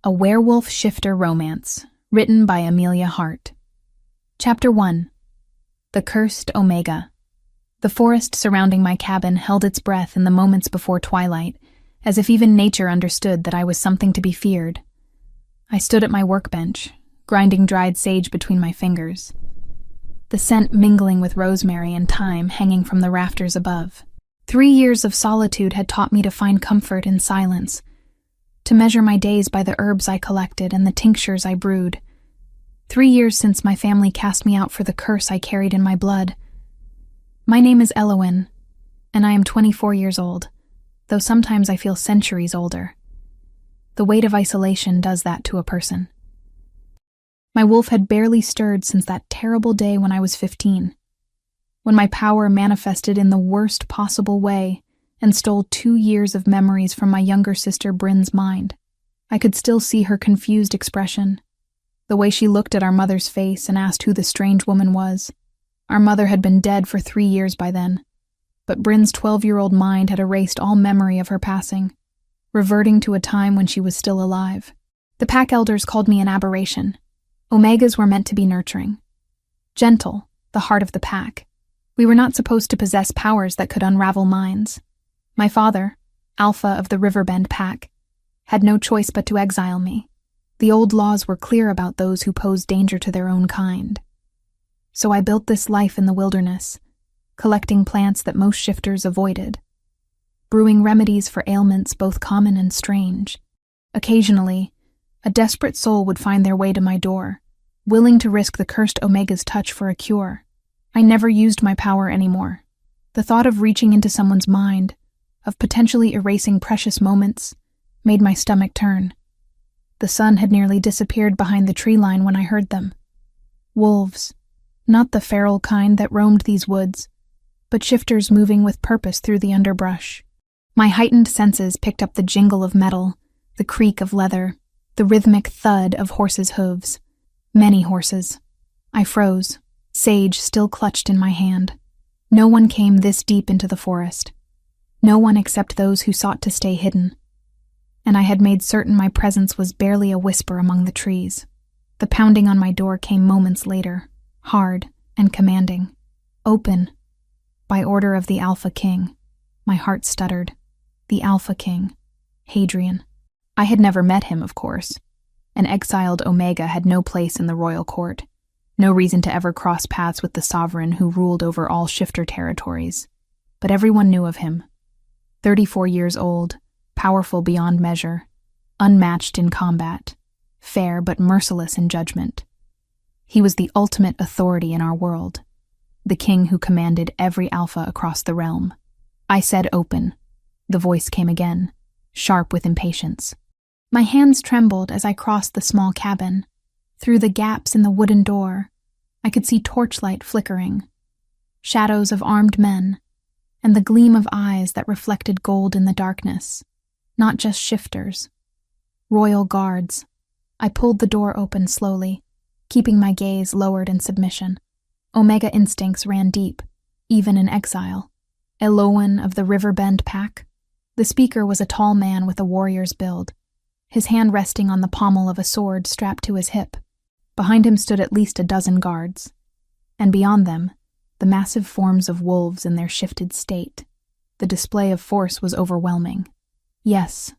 A Werewolf Shifter Romance, written by Amelia Hart. Chapter 1. The Cursed Omega. The forest surrounding my cabin held its breath in the moments before twilight, as if even nature understood that I was something to be feared. I stood at my workbench, grinding dried sage between my fingers, the scent mingling with rosemary and thyme hanging from the rafters above. 3 years of solitude had taught me to find comfort in silence, to measure my days by the herbs I collected and the tinctures I brewed. 3 years since my family cast me out for the curse I carried in my blood. My name is Elowen, and I am 24 years old, though sometimes I feel centuries older. The weight of isolation does that to a person. My wolf had barely stirred since that terrible day when I was 15, when my power manifested in the worst possible way and stole 2 years of memories from my younger sister Bryn's mind. I could still see her confused expression, the way she looked at our mother's face and asked who the strange woman was. Our mother had been dead for 3 years by then, but Bryn's 12-year-old mind had erased all memory of her passing, reverting to a time when she was still alive. The pack elders called me an aberration. Omegas were meant to be nurturing, gentle, the heart of the pack. We were not supposed to possess powers that could unravel minds. My father, Alpha of the Riverbend Pack, had no choice but to exile me. The old laws were clear about those who posed danger to their own kind. So I built this life in the wilderness, collecting plants that most shifters avoided, brewing remedies for ailments both common and strange. Occasionally, a desperate soul would find their way to my door, willing to risk the cursed Omega's touch for a cure. I never used my power anymore. The thought of reaching into someone's mind, of potentially erasing precious moments, made my stomach turn. The sun had nearly disappeared behind the tree line when I heard them. Wolves, not the feral kind that roamed these woods, but shifters moving with purpose through the underbrush. My heightened senses picked up the jingle of metal, the creak of leather, the rhythmic thud of horses' hooves. Many horses. I froze, sage still clutched in my hand. No one came this deep into the forest. No one except those who sought to stay hidden. And I had made certain my presence was barely a whisper among the trees. The pounding on my door came moments later, hard and commanding. Open. By order of the Alpha King. My heart stuttered. The Alpha King. Hadrian. I had never met him, of course. An exiled Omega had no place in the royal court. No reason to ever cross paths with the sovereign who ruled over all shifter territories. But everyone knew of him. 34 years old, powerful beyond measure, unmatched in combat, fair but merciless in judgment. He was the ultimate authority in our world, the king who commanded every alpha across the realm. I said open. The voice came again, sharp with impatience. My hands trembled as I crossed the small cabin. Through the gaps in the wooden door, I could see torchlight flickering, shadows of armed men, and the gleam of eyes that reflected gold in the darkness. Not just shifters. Royal guards. I pulled the door open slowly, keeping my gaze lowered in submission. Omega instincts ran deep, even in exile. Elowen of the Riverbend Pack. The speaker was a tall man with a warrior's build, his hand resting on the pommel of a sword strapped to his hip. Behind him stood at least a dozen guards, and beyond them, the massive forms of wolves in their shifted state. The display of force was overwhelming. Yes,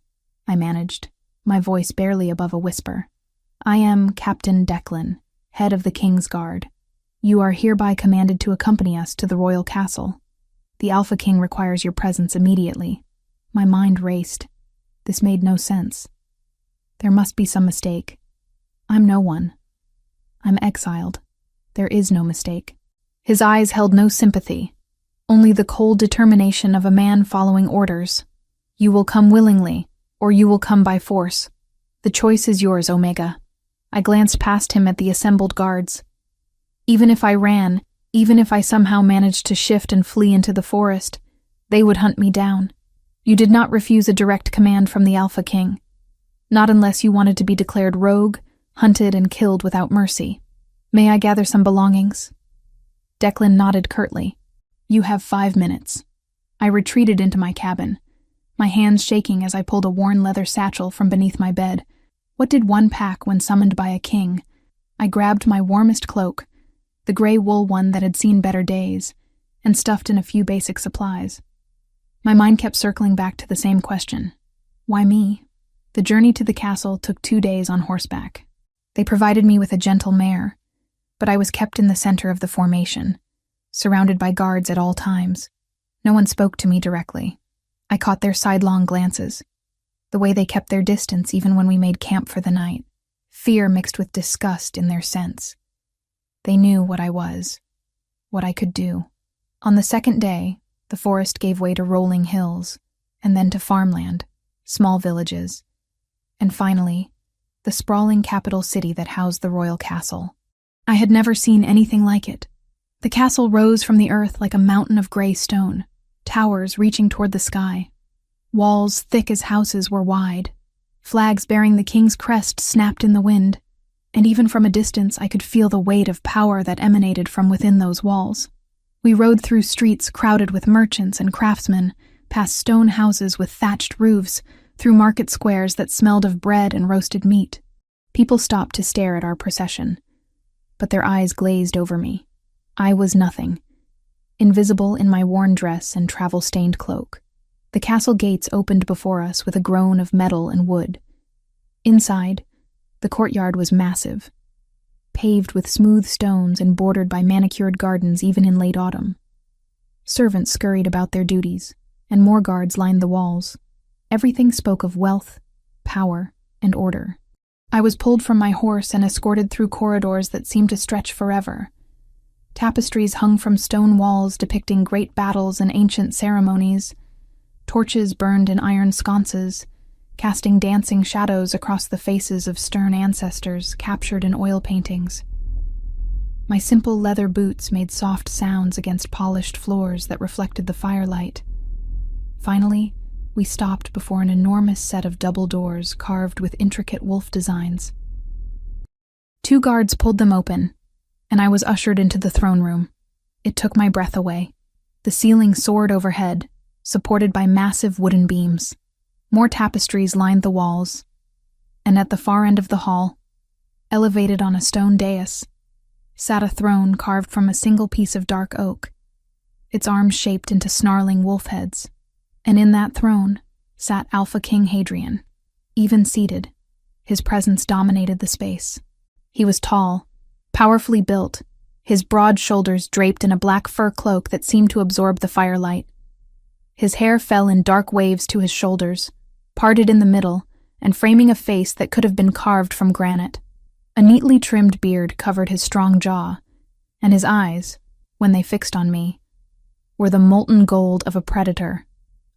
I managed, my voice barely above a whisper. I am Captain Declan, head of the King's Guard. You are hereby commanded to accompany us to the royal castle. The Alpha King requires your presence immediately. My mind raced. This made no sense. There must be some mistake. I'm no one. I'm exiled. There is no mistake. His eyes held no sympathy, only the cold determination of a man following orders. You will come willingly, or you will come by force. The choice is yours, Omega. I glanced past him at the assembled guards. Even if I ran, even if I somehow managed to shift and flee into the forest, they would hunt me down. You did not refuse a direct command from the Alpha King. Not unless you wanted to be declared rogue, hunted, and killed without mercy. May I gather some belongings? Declan nodded curtly. You have 5 minutes. I retreated into my cabin, my hands shaking as I pulled a worn leather satchel from beneath my bed. What did one pack when summoned by a king? I grabbed my warmest cloak, the gray wool one that had seen better days, and stuffed in a few basic supplies. My mind kept circling back to the same question. Why me? The journey to the castle took 2 days on horseback. They provided me with a gentle mare, but I was kept in the center of the formation, surrounded by guards at all times. No one spoke to me directly. I caught their sidelong glances, the way they kept their distance even when we made camp for the night, fear mixed with disgust in their sense. They knew what I was, what I could do. On the second day, the forest gave way to rolling hills, and then to farmland, small villages, and finally, the sprawling capital city that housed the royal castle. I had never seen anything like it. The castle rose from the earth like a mountain of gray stone, towers reaching toward the sky. Walls thick as houses were wide. Flags bearing the king's crest snapped in the wind, and even from a distance I could feel the weight of power that emanated from within those walls. We rode through streets crowded with merchants and craftsmen, past stone houses with thatched roofs, through market squares that smelled of bread and roasted meat. People stopped to stare at our procession, but their eyes glazed over me. I was nothing, invisible in my worn dress and travel-stained cloak. The castle gates opened before us with a groan of metal and wood. Inside, the courtyard was massive, paved with smooth stones and bordered by manicured gardens even in late autumn. Servants scurried about their duties, and more guards lined the walls. Everything spoke of wealth, power, and order. I was pulled from my horse and escorted through corridors that seemed to stretch forever. Tapestries hung from stone walls depicting great battles and ancient ceremonies. Torches burned in iron sconces, casting dancing shadows across the faces of stern ancestors captured in oil paintings. My simple leather boots made soft sounds against polished floors that reflected the firelight. Finally, we stopped before an enormous set of double doors carved with intricate wolf designs. 2 guards pulled them open, and I was ushered into the throne room. It took my breath away. The ceiling soared overhead, supported by massive wooden beams. More tapestries lined the walls, and at the far end of the hall, elevated on a stone dais, sat a throne carved from a single piece of dark oak, its arms shaped into snarling wolf heads. And in that throne sat Alpha King Hadrian. Even seated, his presence dominated the space. He was tall, powerfully built, his broad shoulders draped in a black fur cloak that seemed to absorb the firelight. His hair fell in dark waves to his shoulders, parted in the middle, and framing a face that could have been carved from granite. A neatly trimmed beard covered his strong jaw, and his eyes, when they fixed on me, were the molten gold of a predator.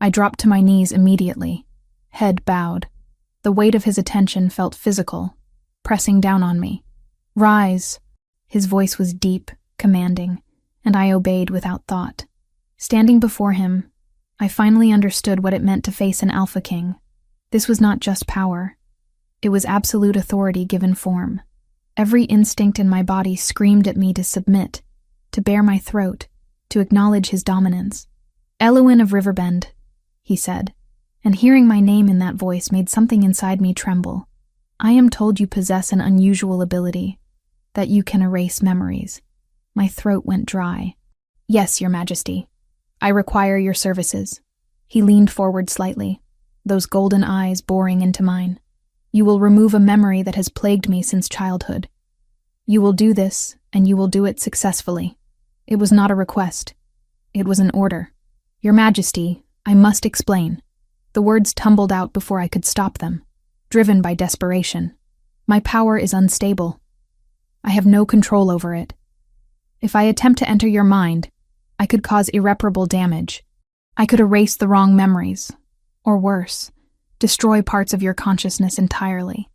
I dropped to my knees immediately, head bowed. The weight of his attention felt physical, pressing down on me. "Rise." His voice was deep, commanding, and I obeyed without thought. Standing before him, I finally understood what it meant to face an Alpha King. This was not just power. It was absolute authority given form. Every instinct in my body screamed at me to submit, to bare my throat, to acknowledge his dominance. "Eluin of Riverbend," he said, and hearing my name in that voice made something inside me tremble. "I am told you possess an unusual ability, that you can erase memories." My throat went dry. "Yes, Your Majesty. I require your services." He leaned forward slightly, those golden eyes boring into mine. "You will remove a memory that has plagued me since childhood. You will do this, and you will do it successfully. It was not a request. It was an order. Your Majesty, I must explain." The words tumbled out before I could stop them, driven by desperation. "My power is unstable. I have no control over it. If I attempt to enter your mind, I could cause irreparable damage. I could erase the wrong memories, or worse, destroy parts of your consciousness entirely.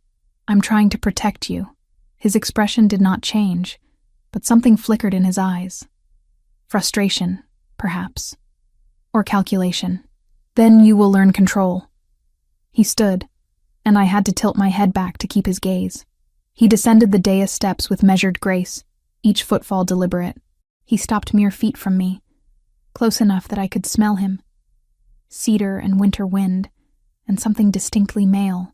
I'm trying to protect you." His expression did not change, but something flickered in his eyes. Frustration, perhaps, or calculation. "Then you will learn control." He stood, and I had to tilt my head back to keep his gaze. He descended the dais steps with measured grace, each footfall deliberate. He stopped mere feet from me, close enough that I could smell him. Cedar and winter wind, and something distinctly male.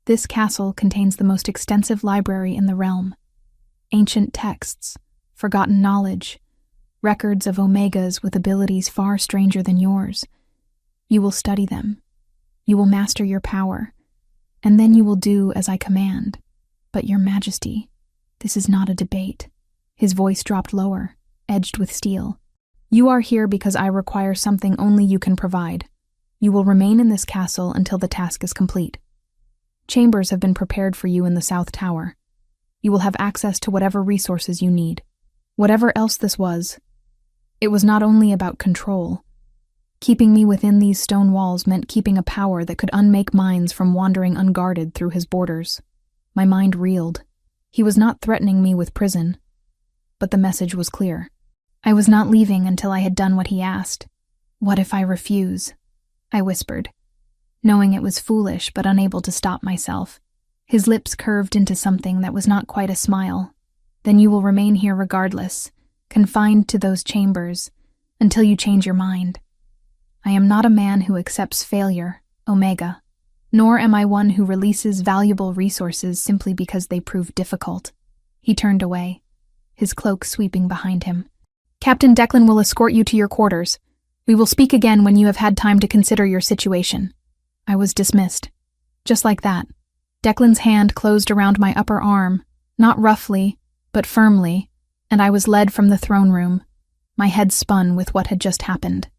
This castle contains the most extensive library in the realm. Ancient texts, forgotten knowledge, records of Omegas with abilities far stranger than yours. You will study them. You will master your power, and then you will do as I command. But your majesty, this is not a debate. His voice dropped lower, edged with steel. You are here because I require something only you can provide. You will remain in this castle until the task is complete. Chambers have been prepared for you in the South Tower. You will have access to whatever resources you need. Whatever else this was, it was not only about control. Keeping me within these stone walls meant keeping a power that could unmake minds from wandering unguarded through his borders. My mind reeled. He was not threatening me with prison, but the message was clear. I was not leaving until I had done what he asked. What if I refuse? I whispered, knowing it was foolish but unable to stop myself. His lips curved into something that was not quite a smile. Then you will remain here regardless, confined to those chambers, until you change your mind. I am not a man who accepts failure, Omega, nor am I one who releases valuable resources simply because they prove difficult. He turned away, his cloak sweeping behind him. Captain Declan will escort you to your quarters. We will speak again when you have had time to consider your situation. I was dismissed. Just like that. Declan's hand closed around my upper arm, not roughly, but firmly, and I was led from the throne room, my head spun with what had just happened.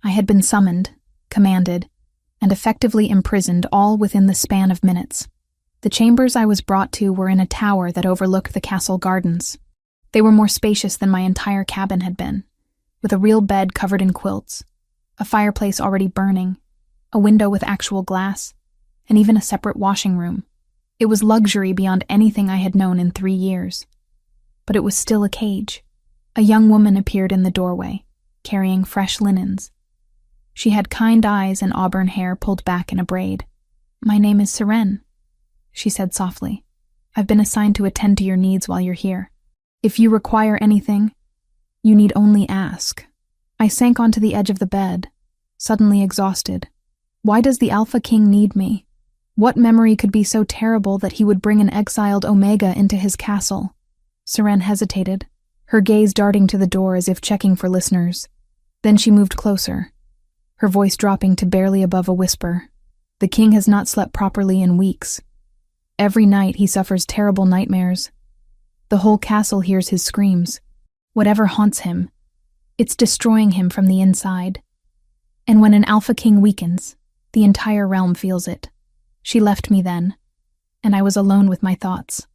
I had been summoned, commanded, and effectively imprisoned all within the span of minutes. The chambers I was brought to were in a tower that overlooked the castle gardens. They were more spacious than my entire cabin had been, with a real bed covered in quilts, a fireplace already burning, a window with actual glass, and even a separate washing room. It was luxury beyond anything I had known in 3 years. But it was still a cage. A young woman appeared in the doorway, carrying fresh linens. She had kind eyes and auburn hair pulled back in a braid. "My name is Seren," she said softly. "I've been assigned to attend to your needs while you're here. If you require anything, you need only ask." I sank onto the edge of the bed, suddenly exhausted. Why does the Alpha King need me? What memory could be so terrible that he would bring an exiled Omega into his castle? Seren hesitated, her gaze darting to the door as if checking for listeners. Then she moved closer, her voice dropping to barely above a whisper. "The king has not slept properly in weeks. Every night he suffers terrible nightmares. The whole castle hears his screams. Whatever haunts him, it's destroying him from the inside. And when an Alpha King weakens, the entire realm feels it." She left me then, and I was alone with my thoughts.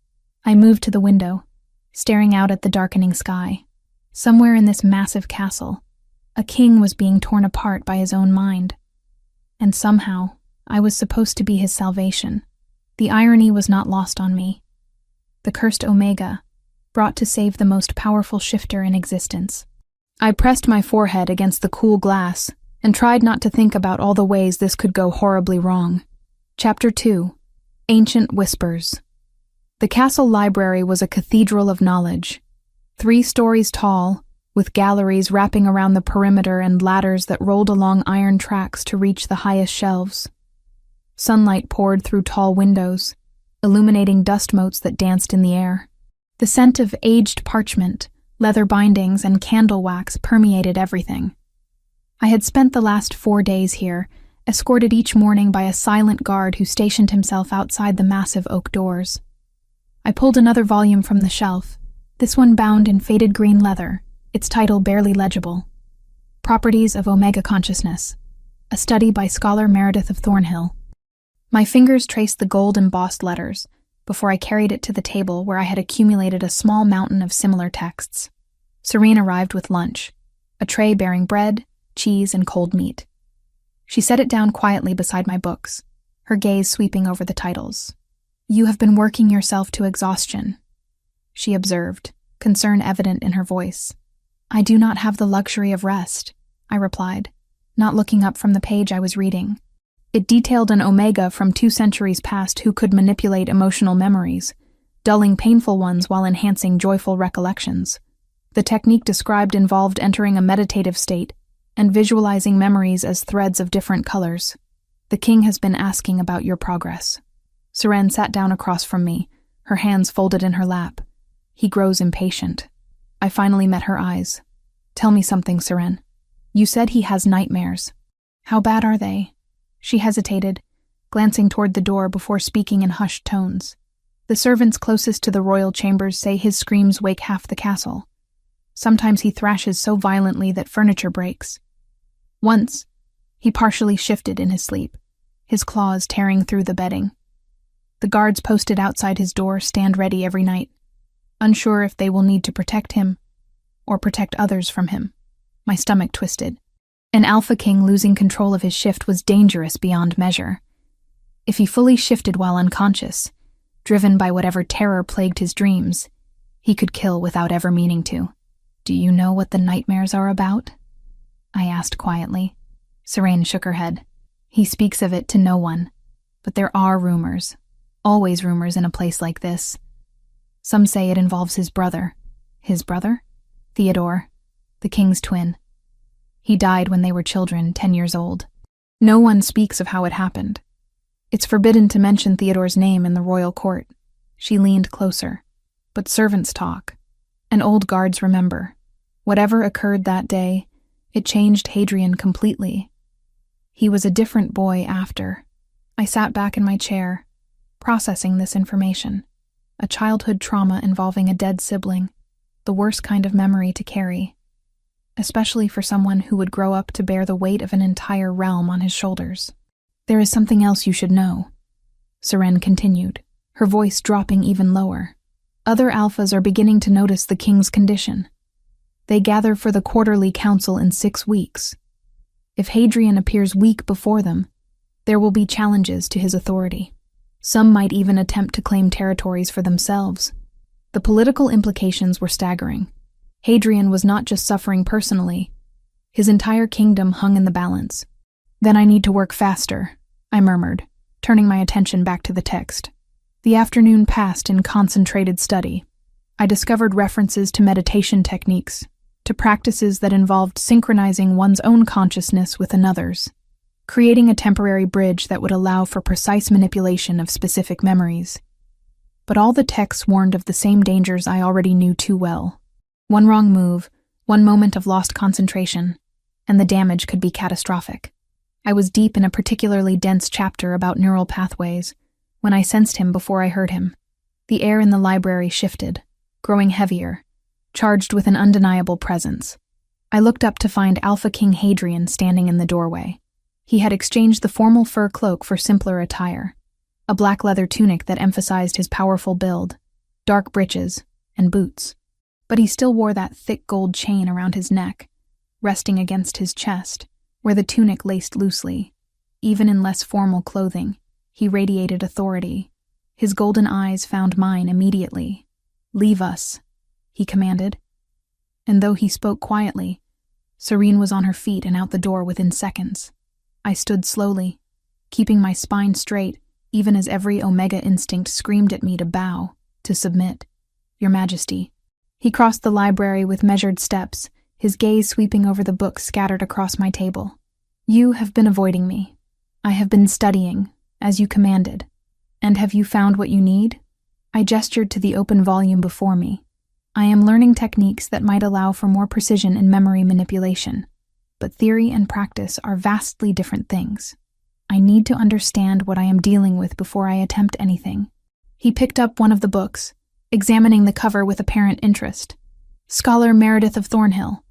I moved to the window, staring out at the darkening sky. Somewhere in this massive castle, a king was being torn apart by his own mind. And somehow, I was supposed to be his salvation. The irony was not lost on me. The cursed Omega, brought to save the most powerful shifter in existence. I pressed my forehead against the cool glass and tried not to think about all the ways this could go horribly wrong. Chapter 2. Ancient Whispers. The castle library was a cathedral of knowledge. 3 stories tall, with galleries wrapping around the perimeter and ladders that rolled along iron tracks to reach the highest shelves. Sunlight poured through tall windows, illuminating dust motes that danced in the air. The scent of aged parchment, leather bindings, and candle wax permeated everything. I had spent the last 4 days here, escorted each morning by a silent guard who stationed himself outside the massive oak doors. I pulled another volume from the shelf, this one bound in faded green leather, its title barely legible. Properties of Omega Consciousness, a study by scholar Meredith of Thornhill. My fingers traced the gold-embossed letters before I carried it to the table where I had accumulated a small mountain of similar texts. Serene arrived with lunch, a tray bearing bread, cheese, and cold meat. She set it down quietly beside my books, her gaze sweeping over the titles. "You have been working yourself to exhaustion," she observed, concern evident in her voice. "I do not have the luxury of rest," I replied, not looking up from the page I was reading. It detailed an Omega from 2 centuries past who could manipulate emotional memories, dulling painful ones while enhancing joyful recollections. The technique described involved entering a meditative state and visualizing memories as threads of different colors. "The king has been asking about your progress." Seren sat down across from me, her hands folded in her lap. He grows impatient. I finally met her eyes. Tell me something, Seren. You said he has nightmares. How bad are they? She hesitated, glancing toward the door before speaking in hushed tones. The servants closest to the royal chambers say his screams wake half the castle. Sometimes he thrashes so violently that furniture breaks. Once, he partially shifted in his sleep, his claws tearing through the bedding. The guards posted outside his door stand ready every night, unsure if they will need to protect him or protect others from him. My stomach twisted. An Alpha King losing control of his shift was dangerous beyond measure. If he fully shifted while unconscious, driven by whatever terror plagued his dreams, he could kill without ever meaning to. Do you know what the nightmares are about? I asked quietly. Seren shook her head. He speaks of it to no one, but there are rumors. Always rumors in a place like this. Some say it involves his brother. His brother? Theodore, the king's twin. He died when they were children, 10 years old. No one speaks of how it happened. It's forbidden to mention Theodore's name in the royal court. She leaned closer. But servants talk, and old guards remember. Whatever occurred that day, it changed Hadrian completely. He was a different boy after. I sat back in my chair, processing this information. A childhood trauma involving a dead sibling, the worst kind of memory to carry, especially for someone who would grow up to bear the weight of an entire realm on his shoulders. There is something else you should know, Seren continued, her voice dropping even lower. Other alphas are beginning to notice the king's condition. They gather for the quarterly council in 6 weeks. If Hadrian appears weak before them, there will be challenges to his authority. Some might even attempt to claim territories for themselves. The political implications were staggering. Hadrian was not just suffering personally. His entire kingdom hung in the balance. Then I need to work faster, I murmured, turning my attention back to the text. The afternoon passed in concentrated study. I discovered references to meditation techniques, to practices that involved synchronizing one's own consciousness with another's, creating a temporary bridge that would allow for precise manipulation of specific memories. But all the texts warned of the same dangers I already knew too well. One wrong move, one moment of lost concentration, and the damage could be catastrophic. I was deep in a particularly dense chapter about neural pathways when I sensed him before I heard him. The air in the library shifted, growing heavier, charged with an undeniable presence. I looked up to find Alpha King Hadrian standing in the doorway. He had exchanged the formal fur cloak for simpler attire, a black leather tunic that emphasized his powerful build, dark breeches, and boots. But he still wore that thick gold chain around his neck, resting against his chest, where the tunic laced loosely. Even in less formal clothing, he radiated authority. His golden eyes found mine immediately. "Leave us," he commanded. And though he spoke quietly, Seren was on her feet and out the door within seconds. I stood slowly, keeping my spine straight, even as every Omega instinct screamed at me to bow, to submit. "Your Majesty." He crossed the library with measured steps, his gaze sweeping over the books scattered across my table. "You have been avoiding me. I have been studying, as you commanded. And have you found what you need?" I gestured to the open volume before me. "I am learning techniques that might allow for more precision in memory manipulation. But theory and practice are vastly different things. I need to understand what I am dealing with before I attempt anything." He picked up one of the books, examining the cover with apparent interest. Scholar Meredith of Thornhill.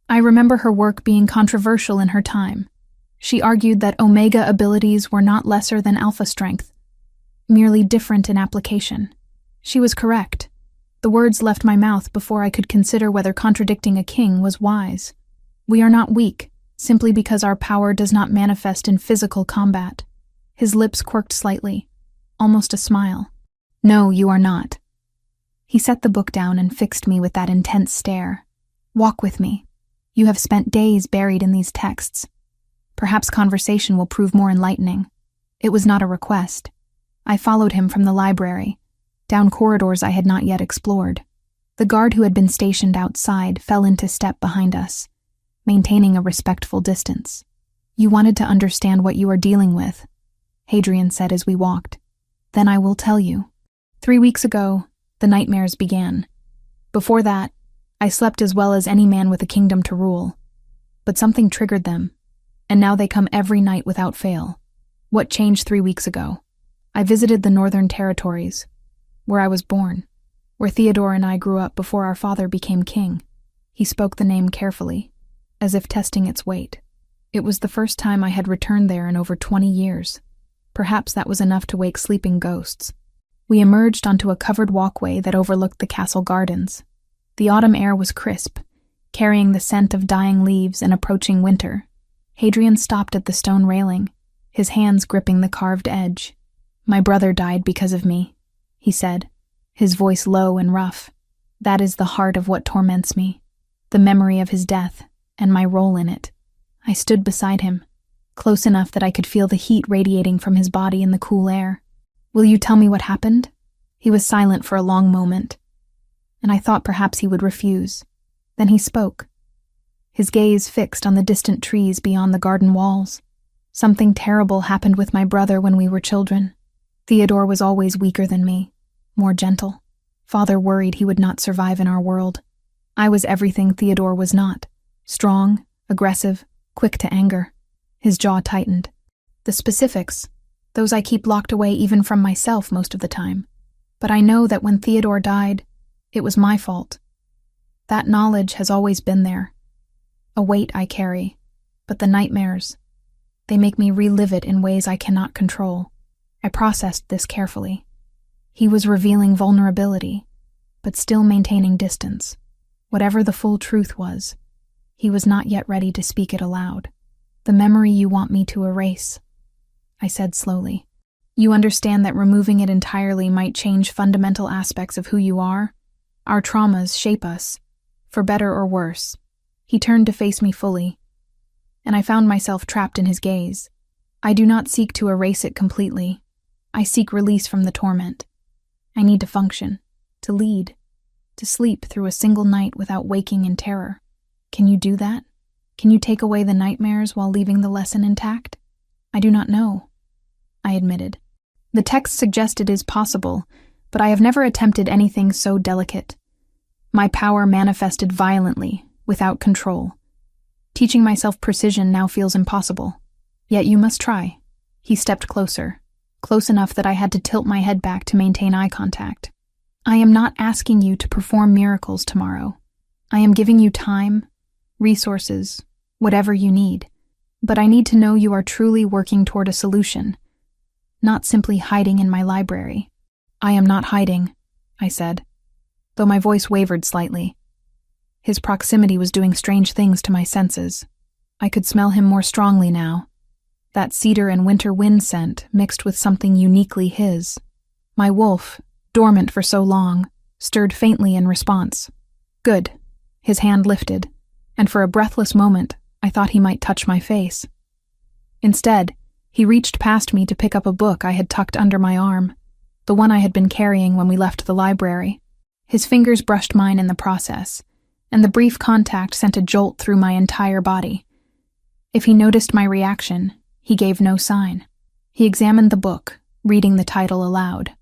I remember her work being controversial in her time. She argued that Omega abilities were not lesser than Alpha strength, merely different in application. She was correct. The words left my mouth before I could consider whether contradicting a king was wise. We are not weak, simply because our power does not manifest in physical combat. His lips quirked slightly, almost a smile. "No, you are not." He set the book down and fixed me with that intense stare. "Walk with me. You have spent days buried in these texts. Perhaps conversation will prove more enlightening." It was not a request. I followed him from the library, down corridors I had not yet explored. The guard who had been stationed outside fell into step behind us, maintaining a respectful distance. "You wanted to understand what you are dealing with," Hadrian said as we walked. Then I will tell you. 3 weeks ago, the nightmares began. Before that, I slept as well as any man with a kingdom to rule. But something triggered them, and now they come every night without fail. What changed 3 weeks ago? I visited the Northern Territories, where I was born, where Theodore and I grew up before our father became king. He spoke the name carefully, as if testing its weight. It was the first time I had returned there in over 20 years. Perhaps that was enough to wake sleeping ghosts. We emerged onto a covered walkway that overlooked the castle gardens. The autumn air was crisp, carrying the scent of dying leaves and approaching winter. Hadrian stopped at the stone railing, his hands gripping the carved edge. "My brother died because of me," he said, his voice low and rough. "That is the heart of what torments me, the memory of his death and my role in it." I stood beside him, close enough that I could feel the heat radiating from his body in the cool air. "Will you tell me what happened?" He was silent for a long moment, and I thought perhaps he would refuse. Then he spoke, his gaze fixed on the distant trees beyond the garden walls. "Something terrible happened with my brother when we were children. Theodore was always weaker than me, more gentle. Father worried he would not survive in our world. I was everything Theodore was not: strong, aggressive, quick to anger." His jaw tightened. "The specifics, those I keep locked away even from myself most of the time. But I know that when Theodore died, it was my fault. That knowledge has always been there. A weight I carry, but the nightmares, they make me relive it in ways I cannot control." I processed this carefully. He was revealing vulnerability, but still maintaining distance. Whatever the full truth was, he was not yet ready to speak it aloud. "The memory you want me to erase," I said slowly. "You understand that removing it entirely might change fundamental aspects of who you are? Our traumas shape us, for better or worse." He turned to face me fully, and I found myself trapped in his gaze. "I do not seek to erase it completely. I seek release from the torment. I need to function, to lead, to sleep through a single night without waking in terror. Can you do that? Can you take away the nightmares while leaving the lesson intact?" "I do not know," I admitted. "The text suggests it is possible, but I have never attempted anything so delicate. My power manifested violently, without control. Teaching myself precision now feels impossible. Yet you must try." He stepped closer, close enough that I had to tilt my head back to maintain eye contact. "I am not asking you to perform miracles tomorrow. I am giving you time, resources, whatever you need. But I need to know you are truly working toward a solution, not simply hiding in my library." "I am not hiding," I said, though my voice wavered slightly. His proximity was doing strange things to my senses. I could smell him more strongly now. That cedar and winter wind scent mixed with something uniquely his. My wolf, dormant for so long, stirred faintly in response. "Good." His hand lifted, and for a breathless moment, I thought he might touch my face. Instead, he reached past me to pick up a book I had tucked under my arm, the one I had been carrying when we left the library. His fingers brushed mine in the process, and the brief contact sent a jolt through my entire body. If he noticed my reaction, he gave no sign. He examined the book, reading the title aloud.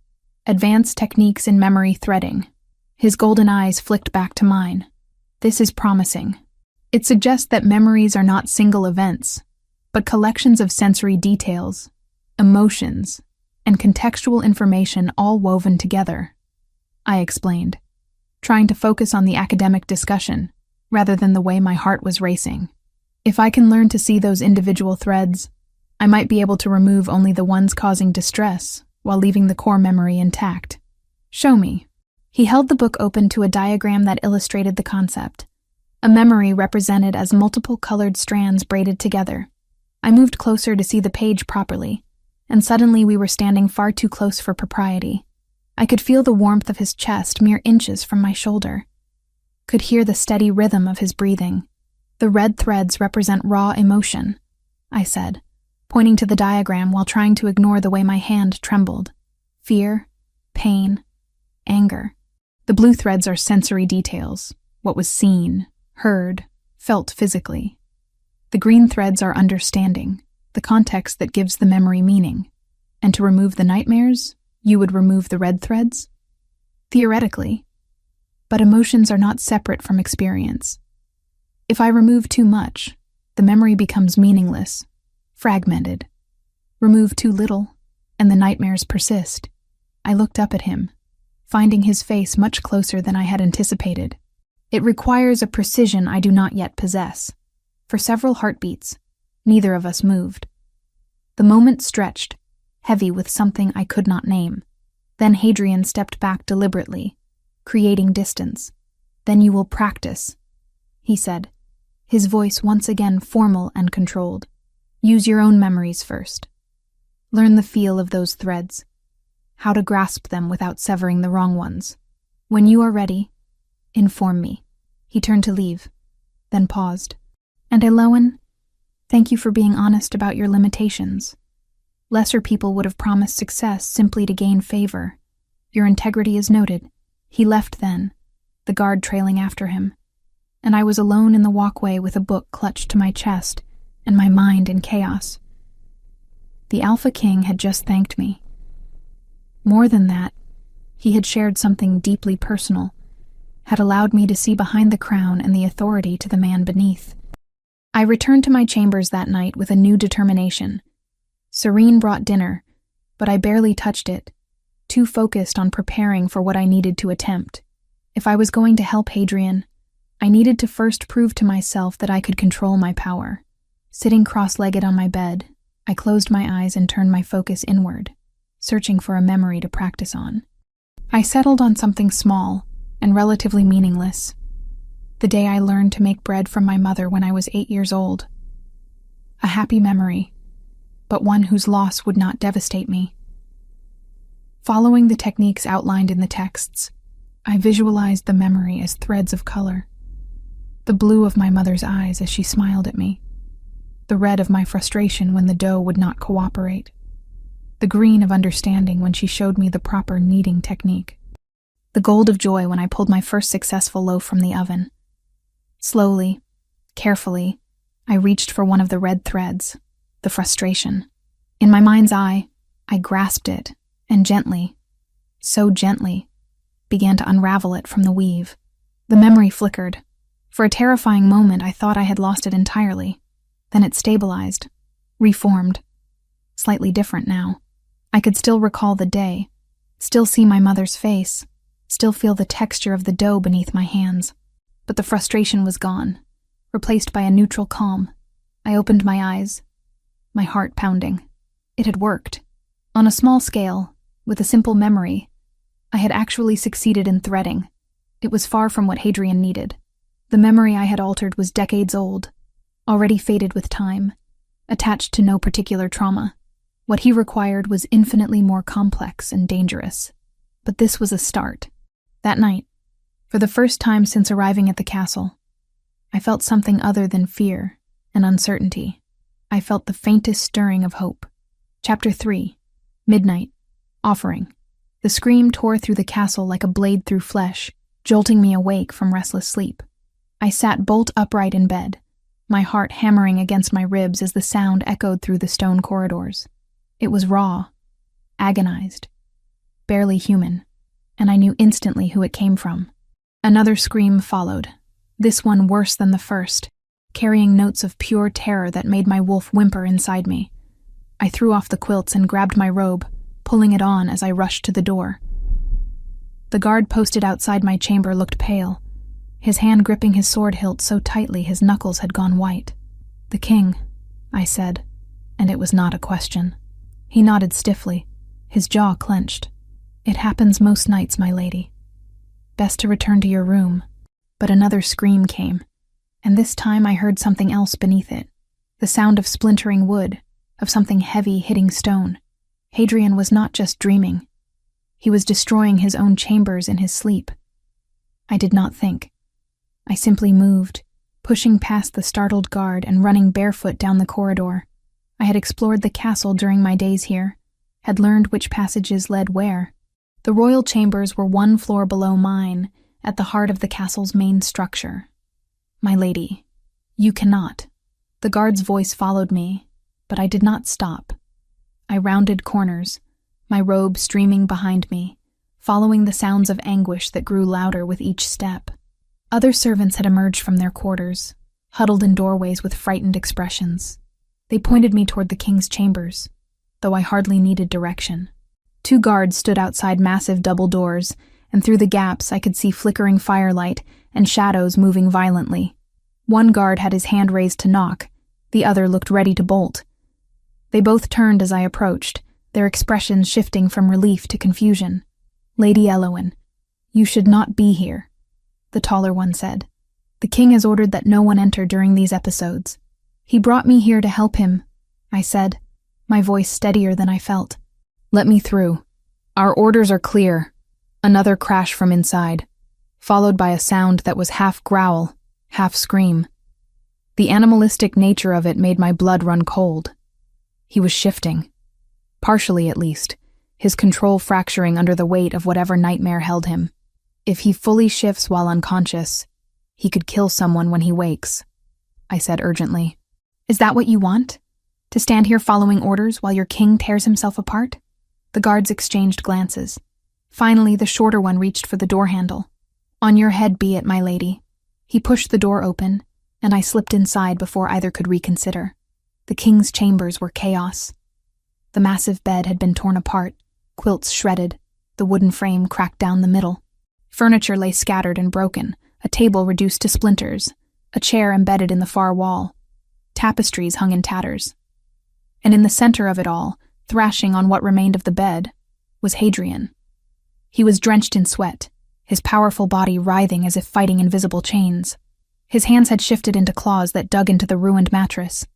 "Advanced Techniques in Memory Threading." His golden eyes flicked back to mine. "This is promising. It suggests that memories are not single events, but collections of sensory details, emotions, and contextual information all woven together," I explained, trying to focus on the academic discussion rather than the way my heart was racing. "If I can learn to see those individual threads, I might be able to remove only the ones causing distress while leaving the core memory intact." "Show me." He held the book open to a diagram that illustrated the concept, a memory represented as multiple colored strands braided together. I moved closer to see the page properly, and suddenly we were standing far too close for propriety. I could feel the warmth of his chest mere inches from my shoulder, could hear the steady rhythm of his breathing. "The red threads represent raw emotion," I said, pointing to the diagram while trying to ignore the way my hand trembled. "Fear, pain, anger. The blue threads are sensory details, what was seen, heard, felt physically. The green threads are understanding, the context that gives the memory meaning. And to remove the nightmares, You would remove the red threads? Theoretically. But emotions are not separate from experience. If I remove too much, the memory becomes meaningless, fragmented. Remove too little, and the nightmares persist. I looked up at him, finding his face much closer than I had anticipated. It requires a precision I do not yet possess. For several heartbeats, neither of us moved. The moment stretched, heavy with something I could not name. Then Hadrian stepped back deliberately, creating distance. "Then you will practice," he said, his voice once again formal and controlled. "Use your own memories first. Learn the feel of those threads, how to grasp them without severing the wrong ones. When you are ready, inform me." He turned to leave, then paused. "And Eloan, thank you for being honest about your limitations. Lesser people would have promised success simply to gain favor. Your integrity is noted." He left then, the guard trailing after him, and I was alone in the walkway with a book clutched to my chest and my mind in chaos. The Alpha King had just thanked me. More than that, he had shared something deeply personal, had allowed me to see behind the crown and the authority to the man beneath. I returned to my chambers that night with a new determination. Serene brought dinner, but I barely touched it, too focused on preparing for what I needed to attempt. If I was going to help Hadrian, I needed to first prove to myself that I could control my power. Sitting cross-legged on my bed, I closed my eyes and turned my focus inward, searching for a memory to practice on. I settled on something small and relatively meaningless. The day I learned to make bread from my mother when I was 8 years old. A happy memory, but one whose loss would not devastate me. Following the techniques outlined in the texts, I visualized the memory as threads of color. The blue of my mother's eyes as she smiled at me. The red of my frustration when the dough would not cooperate. The green of understanding when she showed me the proper kneading technique. The gold of joy when I pulled my first successful loaf from the oven. Slowly, carefully, I reached for one of the red threads, the frustration. In my mind's eye, I grasped it, and gently, so gently, began to unravel it from the weave. The memory flickered. For a terrifying moment, I thought I had lost it entirely. Then it stabilized, reformed, slightly different now. I could still recall the day, still see my mother's face, still feel the texture of the dough beneath my hands. But the frustration was gone, replaced by a neutral calm. I opened my eyes, my heart pounding. It had worked. On a small scale, with a simple memory, I had actually succeeded in threading. It was far from what Hadrian needed. The memory I had altered was decades old, already faded with time, attached to no particular trauma. What he required was infinitely more complex and dangerous. But this was a start. That night, for the first time since arriving at the castle, I felt something other than fear and uncertainty. I felt the faintest stirring of hope. Chapter 3. Midnight. Offering. The scream tore through the castle like a blade through flesh, jolting me awake from restless sleep. I sat bolt upright in bed, my heart hammering against my ribs as the sound echoed through the stone corridors. It was raw, agonized, barely human, and I knew instantly who it came from. Another scream followed, this one worse than the first, carrying notes of pure terror that made my wolf whimper inside me. I threw off the quilts and grabbed my robe, pulling it on as I rushed to the door. The guard posted outside my chamber looked pale, his hand gripping his sword hilt so tightly his knuckles had gone white. "The king," I said, and it was not a question. He nodded stiffly, his jaw clenched. "It happens most nights, my lady. Best to return to your room." But another scream came, and this time I heard something else beneath it. The sound of splintering wood, of something heavy hitting stone. Hadrian was not just dreaming. He was destroying his own chambers in his sleep. I did not think. I simply moved, pushing past the startled guard and running barefoot down the corridor. I had explored the castle during my days here, had learned which passages led where. The royal chambers were one floor below mine, at the heart of the castle's main structure. "My lady, you cannot." The guard's voice followed me, but I did not stop. I rounded corners, my robe streaming behind me, following the sounds of anguish that grew louder with each step. Other servants had emerged from their quarters, huddled in doorways with frightened expressions. They pointed me toward the king's chambers, though I hardly needed direction. 2 guards stood outside massive double doors, and through the gaps I could see flickering firelight and shadows moving violently. One guard had his hand raised to knock, the other looked ready to bolt. They both turned as I approached, their expressions shifting from relief to confusion. "Lady Elowen, you should not be here," the taller one said. "The king has ordered that no one enter during these episodes." "He brought me here to help him," I said, my voice steadier than I felt. "Let me through. Our orders are clear." Another crash from inside, followed by a sound that was half growl, half scream. The animalistic nature of it made my blood run cold. He was shifting. Partially, at least, his control fracturing under the weight of whatever nightmare held him. If he fully shifts while unconscious, he could kill someone when he wakes, I said urgently. "Is that what you want? To stand here following orders while your king tears himself apart?" The guards exchanged glances. Finally, the shorter one reached for the door handle. "On your head be it, my lady." He pushed the door open, and I slipped inside before either could reconsider. The king's chambers were chaos. The massive bed had been torn apart, quilts shredded, the wooden frame cracked down the middle. Furniture lay scattered and broken, a table reduced to splinters, a chair embedded in the far wall. Tapestries hung in tatters. And in the center of it all, thrashing on what remained of the bed, was Hadrian. He was drenched in sweat, his powerful body writhing as if fighting invisible chains. His hands had shifted into claws that dug into the ruined mattress,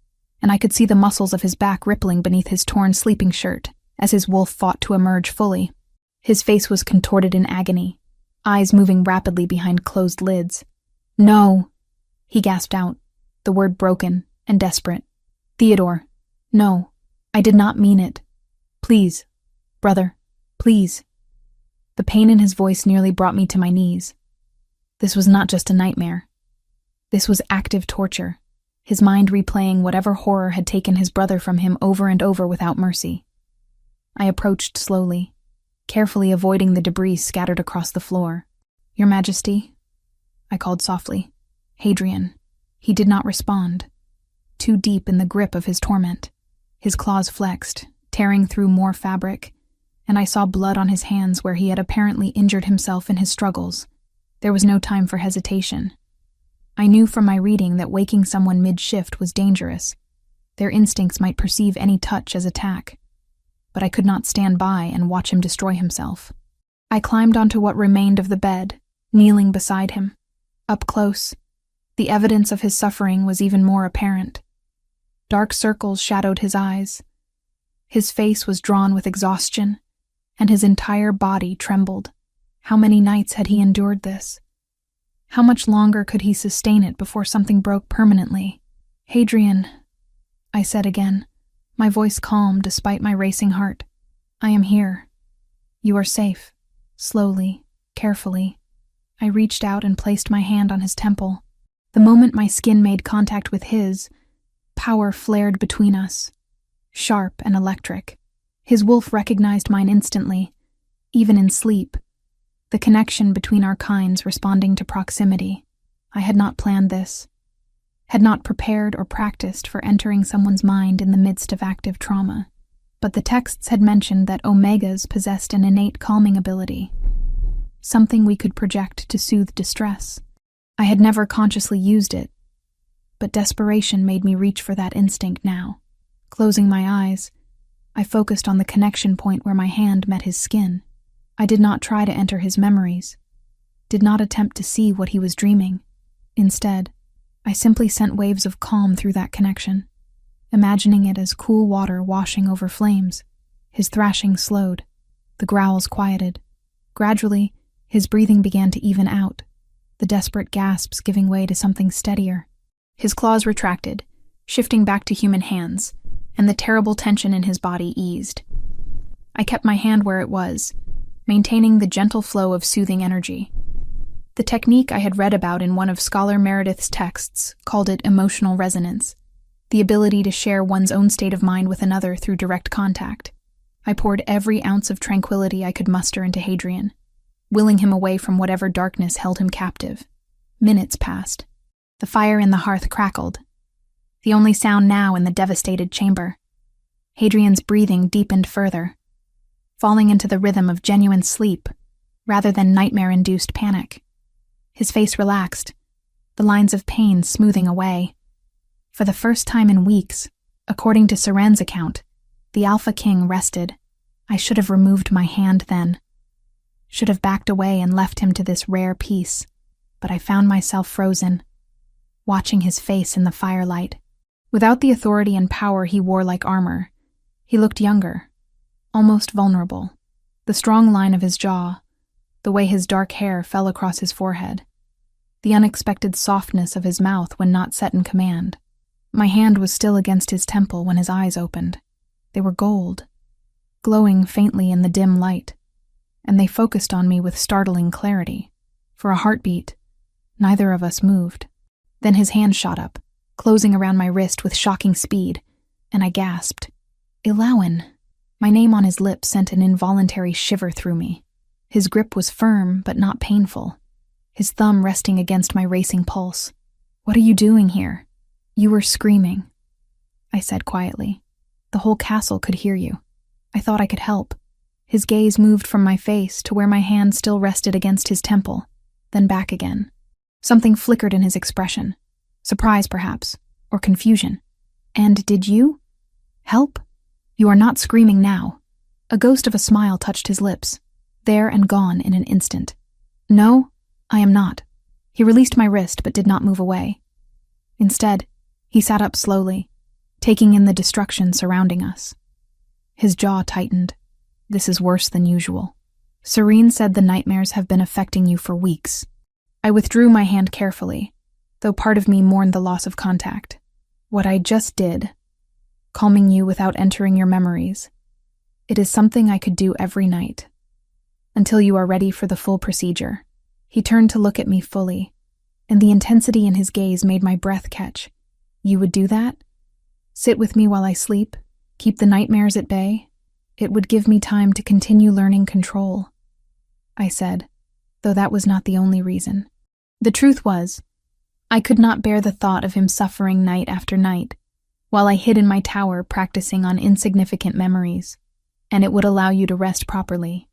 and I could see the muscles of his back rippling beneath his torn sleeping shirt as his wolf fought to emerge fully. His face was contorted in agony, eyes moving rapidly behind closed lids. "No," he gasped out, the word broken and desperate. "Theodore, no, I did not mean it. Please, brother, please." The pain in his voice nearly brought me to my knees. This was not just a nightmare. This was active torture, his mind replaying whatever horror had taken his brother from him over and over without mercy. I approached slowly, carefully avoiding the debris scattered across the floor. "Your Majesty," I called softly. "Hadrian." He did not respond, too deep in the grip of his torment. His claws flexed, tearing through more fabric, and I saw blood on his hands where he had apparently injured himself in his struggles. There was no time for hesitation. I knew from my reading that waking someone mid-shift was dangerous. Their instincts might perceive any touch as attack. But I could not stand by and watch him destroy himself. I climbed onto what remained of the bed, kneeling beside him. Up close, the evidence of his suffering was even more apparent. Dark circles shadowed his eyes. His face was drawn with exhaustion, and his entire body trembled. How many nights had he endured this? How much longer could he sustain it before something broke permanently? "Hadrian," I said again, my voice calm despite my racing heart. "I am here. You are safe." Slowly, carefully, I reached out and placed my hand on his temple. The moment my skin made contact with his, power flared between us, sharp and electric. His wolf recognized mine instantly, even in sleep. The connection between our kinds responding to proximity. I had not planned this, had not prepared or practiced for entering someone's mind in the midst of active trauma. But the texts had mentioned that omegas possessed an innate calming ability, something we could project to soothe distress. I had never consciously used it, but desperation made me reach for that instinct now. Closing my eyes, I focused on the connection point where my hand met his skin. I did not try to enter his memories, did not attempt to see what he was dreaming. Instead, I simply sent waves of calm through that connection, imagining it as cool water washing over flames. His thrashing slowed, the growls quieted. Gradually, his breathing began to even out, the desperate gasps giving way to something steadier. His claws retracted, shifting back to human hands, and the terrible tension in his body eased. I kept my hand where it was, maintaining the gentle flow of soothing energy. The technique I had read about in one of Scholar Meredith's texts called it emotional resonance, the ability to share one's own state of mind with another through direct contact. I poured every ounce of tranquility I could muster into Hadrian, willing him away from whatever darkness held him captive. Minutes passed. The fire in the hearth crackled, the only sound now in the devastated chamber. Hadrian's breathing deepened further, falling into the rhythm of genuine sleep rather than nightmare-induced panic. His face relaxed, the lines of pain smoothing away. For the first time in weeks, according to Seren's account, the Alpha King rested. I should have removed my hand then, should have backed away and left him to this rare peace, but I found myself frozen, watching his face in the firelight. Without the authority and power he wore like armor, he looked younger, almost vulnerable. The strong line of his jaw, the way his dark hair fell across his forehead, the unexpected softness of his mouth when not set in command. My hand was still against his temple when his eyes opened. They were gold, glowing faintly in the dim light, and they focused on me with startling clarity. For a heartbeat, neither of us moved. Then his hand shot up, closing around my wrist with shocking speed, and I gasped. Ilawan. My name on his lips sent an involuntary shiver through me. His grip was firm but not painful, his thumb resting against my racing pulse. What are you doing here? You were screaming, I said quietly. The whole castle could hear you. I thought I could help. His gaze moved from my face to where my hand still rested against his temple, then back again. Something flickered in his expression. Surprise, perhaps, or confusion. And did you? Help? You are not screaming now. A ghost of a smile touched his lips, there and gone in an instant. No, I am not. He released my wrist but did not move away. Instead, he sat up slowly, taking in the destruction surrounding us. His jaw tightened. This is worse than usual. Serene said the nightmares have been affecting you for weeks. I withdrew my hand carefully, though part of me mourned the loss of contact. What I just did, calming you without entering your memories, it is something I could do every night, until you are ready for the full procedure. He turned to look at me fully, and the intensity in his gaze made my breath catch. You would do that? Sit with me while I sleep? Keep the nightmares at bay? It would give me time to continue learning control, I said, though that was not the only reason. The truth was, I could not bear the thought of him suffering night after night, while I hid in my tower practicing on insignificant memories, and it would allow you to rest properly.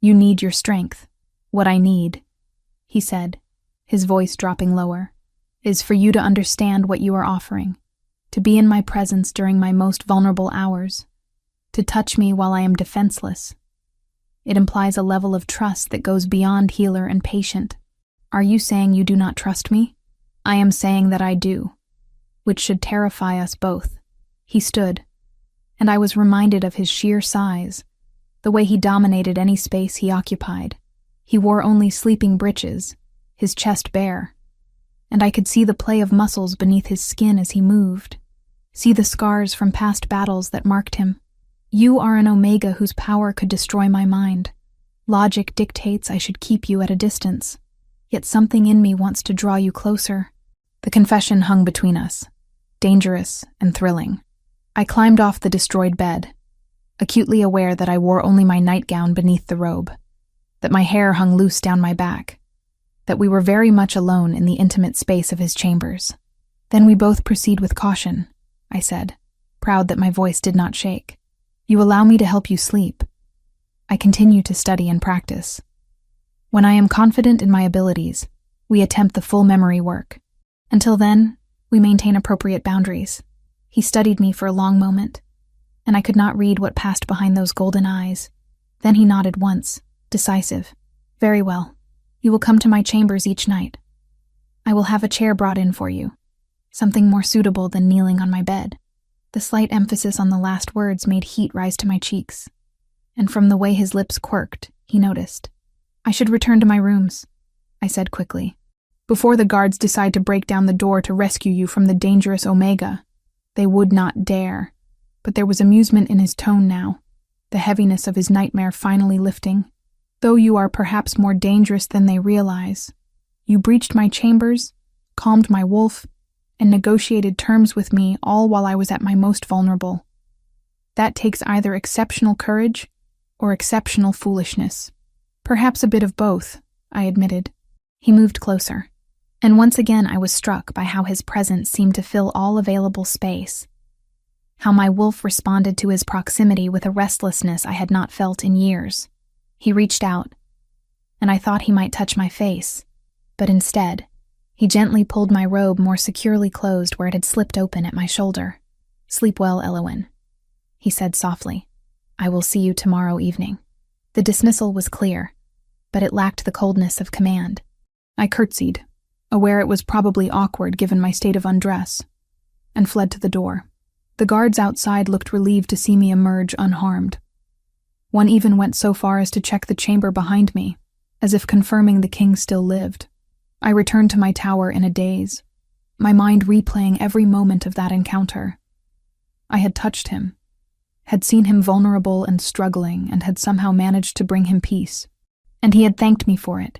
You need your strength. What I need, he said, his voice dropping lower, is for you to understand what you are offering, to be in my presence during my most vulnerable hours, to touch me while I am defenseless. It implies a level of trust that goes beyond healer and patient. Are you saying you do not trust me? I am saying that I do, which should terrify us both. He stood, and I was reminded of his sheer size, the way he dominated any space he occupied. He wore only sleeping breeches, his chest bare, and I could see the play of muscles beneath his skin as he moved, see the scars from past battles that marked him. You are an Omega whose power could destroy my mind. Logic dictates I should keep you at a distance, yet something in me wants to draw you closer. The confession hung between us, dangerous and thrilling. I climbed off the destroyed bed, acutely aware that I wore only my nightgown beneath the robe, that my hair hung loose down my back, that we were very much alone in the intimate space of his chambers. Then we both proceed with caution, I said, proud that my voice did not shake. You allow me to help you sleep. I continue to study and practice. When I am confident in my abilities, we attempt the full memory work. Until then, we maintain appropriate boundaries. He studied me for a long moment, and I could not read what passed behind those golden eyes. Then he nodded once, decisive. Very well. You will come to my chambers each night. I will have a chair brought in for you, something more suitable than kneeling on my bed. The slight emphasis on the last words made heat rise to my cheeks, and from the way his lips quirked, he noticed. I should return to my rooms, I said quickly, before the guards decide to break down the door to rescue you from the dangerous Omega. They would not dare, but there was amusement in his tone now, the heaviness of his nightmare finally lifting. Though you are perhaps more dangerous than they realize, you breached my chambers, calmed my wolf, and negotiated terms with me all while I was at my most vulnerable. That takes either exceptional courage or exceptional foolishness. Perhaps a bit of both, I admitted. He moved closer, and once again I was struck by how his presence seemed to fill all available space, how my wolf responded to his proximity with a restlessness I had not felt in years. He reached out, and I thought he might touch my face, but instead, he gently pulled my robe more securely closed where it had slipped open at my shoulder. "Sleep well, Elowen," he said softly. "I will see you tomorrow evening." The dismissal was clear, but it lacked the coldness of command. I curtsied, aware it was probably awkward given my state of undress, and fled to the door. The guards outside looked relieved to see me emerge unharmed. One even went so far as to check the chamber behind me, as if confirming the king still lived. I returned to my tower in a daze, my mind replaying every moment of that encounter. I had touched him, had seen him vulnerable and struggling, and had somehow managed to bring him peace. And he had thanked me for it,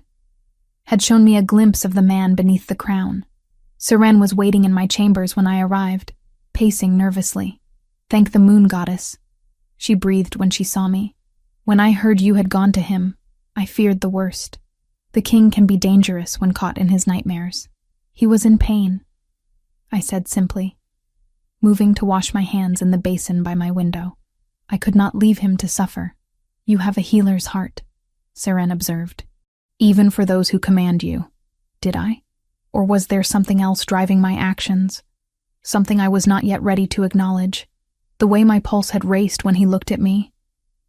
had shown me a glimpse of the man beneath the crown. Seren was waiting in my chambers when I arrived, pacing nervously. "Thank the moon goddess," she breathed when she saw me. "When I heard you had gone to him, I feared the worst. The king can be dangerous when caught in his nightmares." "He was in pain," I said simply, moving to wash my hands in the basin by my window. "I could not leave him to suffer." "You have a healer's heart," Seren observed. "Even for those who command you." Did I? Or was there something else driving my actions? Something I was not yet ready to acknowledge? The way my pulse had raced when he looked at me,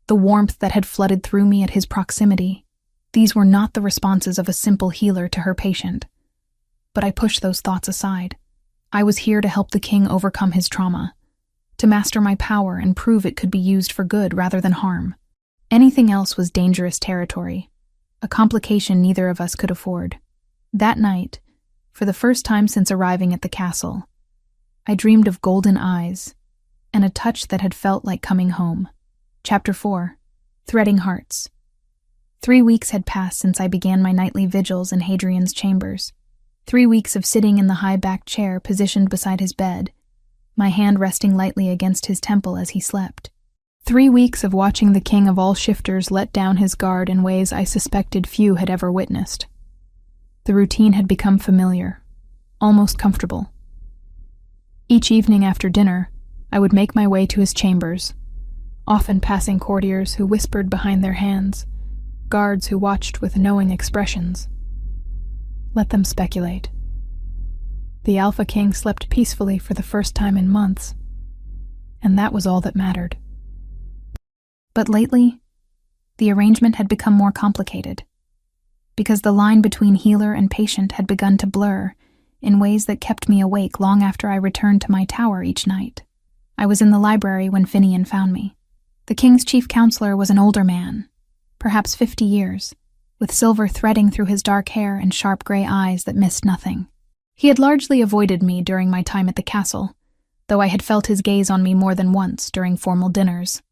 the warmth that had flooded through me at his proximity, these were not the responses of a simple healer to her patient. But I pushed those thoughts aside. I was here to help the king overcome his trauma, to master my power and prove it could be used for good rather than harm. Anything else was dangerous territory, a complication neither of us could afford. That night, for the first time since arriving at the castle, I dreamed of golden eyes and a touch that had felt like coming home. Chapter 4. Threading Hearts. 3 weeks had passed since I began my nightly vigils in Hadrian's chambers. 3 weeks of sitting in the high-backed chair positioned beside his bed, my hand resting lightly against his temple as he slept. 3 weeks of watching the king of all shifters let down his guard in ways I suspected few had ever witnessed. The routine had become familiar, almost comfortable. Each evening after dinner, I would make my way to his chambers, often passing courtiers who whispered behind their hands, guards who watched with knowing expressions. Let them speculate. The Alpha King slept peacefully for the first time in months, and that was all that mattered. But lately, the arrangement had become more complicated, because the line between healer and patient had begun to blur in ways that kept me awake long after I returned to my tower each night. I was in the library when Finian found me. The king's chief counselor was an older man, perhaps 50 years, with silver threading through his dark hair and sharp gray eyes that missed nothing. He had largely avoided me during my time at the castle, though I had felt his gaze on me more than once during formal dinners.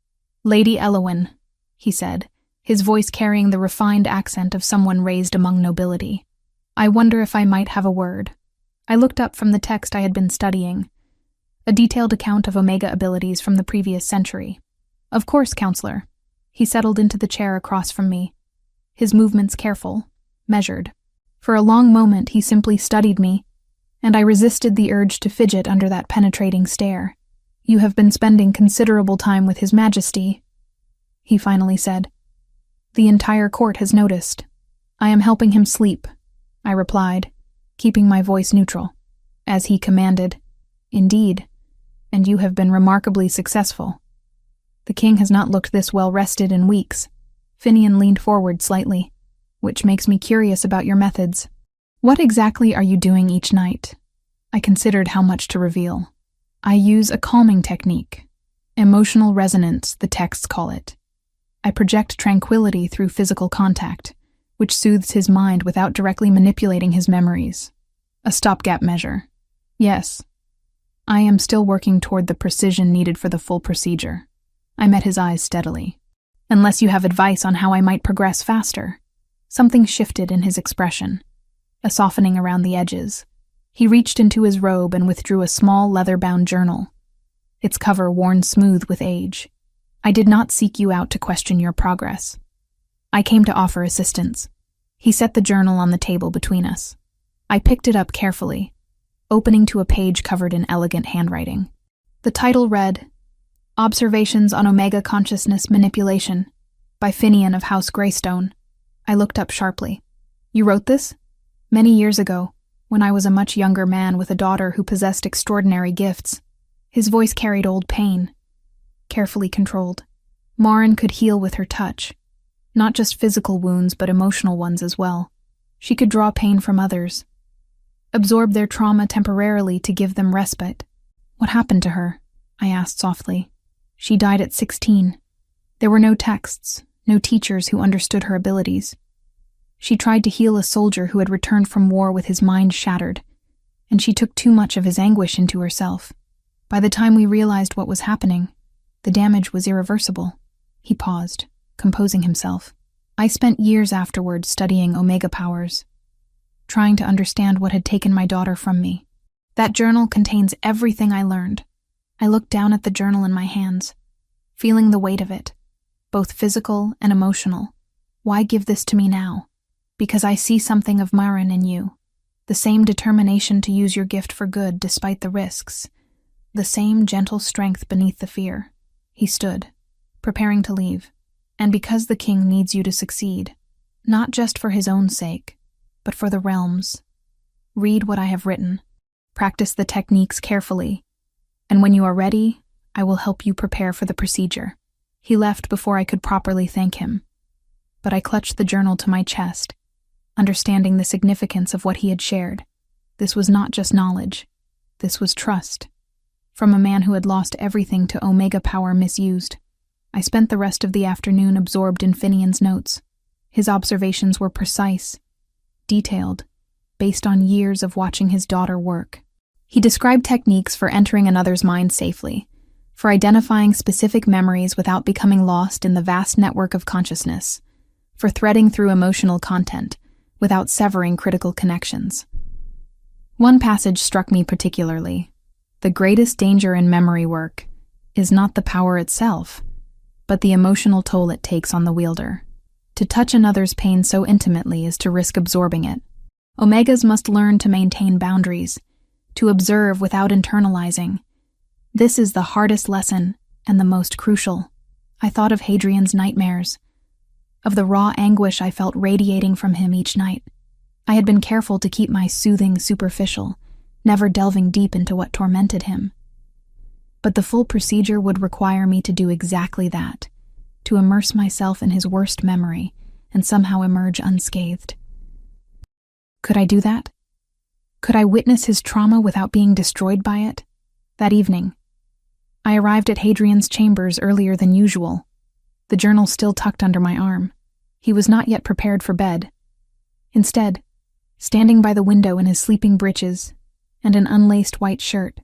"Lady Elowen," he said, his voice carrying the refined accent of someone raised among nobility. "I wonder if I might have a word." I looked up from the text I had been studying, a detailed account of Omega abilities from the previous century. "Of course, counselor." He settled into the chair across from me, his movements careful, measured. For a long moment he simply studied me, and I resisted the urge to fidget under that penetrating stare. "You have been spending considerable time with His Majesty," he finally said. "The entire court has noticed." "I am helping him sleep," I replied, keeping my voice neutral. "As he commanded." "Indeed, and you have been remarkably successful. The king has not looked this well rested in weeks." Finian leaned forward slightly, "Which makes me curious about your methods. What exactly are you doing each night?" I considered how much to reveal. "I use a calming technique. Emotional resonance, the texts call it. I project tranquility through physical contact, which soothes his mind without directly manipulating his memories. A stopgap measure. Yes. I am still working toward the precision needed for the full procedure." I met his eyes steadily. "Unless you have advice on how I might progress faster." Something shifted in his expression, a softening around the edges. He reached into his robe and withdrew a small leather-bound journal. its cover worn smooth with age. I did not seek you out to question your progress. I came to offer assistance. He set the journal on the table between us. I picked it up carefully, opening to a page covered in elegant handwriting. The title read, Observations on Omega Consciousness Manipulation by Finian of House Greystone. I looked up sharply. You wrote this? Many years ago, when I was a much younger man with a daughter who possessed extraordinary gifts. His voice carried old pain, carefully controlled. Marin could heal with her touch, not just physical wounds but emotional ones as well. She could draw pain from others, absorb their trauma temporarily to give them respite. What happened to her? I asked softly. She died at 16. There were no texts, no teachers who understood her abilities. She tried to heal a soldier who had returned from war with his mind shattered, and she took too much of his anguish into herself. By the time we realized what was happening, the damage was irreversible. He paused, composing himself. I spent years afterwards studying Omega powers, trying to understand what had taken my daughter from me. That journal contains everything I learned. I looked down at the journal in my hands, feeling the weight of it, both physical and emotional. Why give this to me now? Because I see something of Marin in you, the same determination to use your gift for good despite the risks, the same gentle strength beneath the fear. He stood, preparing to leave, and because the king needs you to succeed, not just for his own sake, but for the realm's. Read what I have written, practice the techniques carefully, and when you are ready, I will help you prepare for the procedure. He left before I could properly thank him, but I clutched the journal to my chest, understanding the significance of what he had shared. This was not just knowledge, this was trust. From a man who had lost everything to Omega power misused. I spent the rest of the afternoon absorbed in Finian's notes. His observations were precise, detailed, based on years of watching his daughter work. He described techniques for entering another's mind safely, for identifying specific memories without becoming lost in the vast network of consciousness, for threading through emotional content without severing critical connections. One passage struck me particularly. The greatest danger in memory work is not the power itself, but the emotional toll it takes on the wielder. To touch another's pain so intimately is to risk absorbing it. Omegas must learn to maintain boundaries, to observe without internalizing. This is the hardest lesson and the most crucial. I thought of Hadrian's nightmares, of the raw anguish I felt radiating from him each night. I had been careful to keep my soothing superficial, never delving deep into what tormented him. But the full procedure would require me to do exactly that, to immerse myself in his worst memory and somehow emerge unscathed. Could I do that? Could I witness his trauma without being destroyed by it? That evening, I arrived at Hadrian's chambers earlier than usual, the journal still tucked under my arm. He was not yet prepared for bed. Instead, standing by the window in his sleeping breeches and an unlaced white shirt,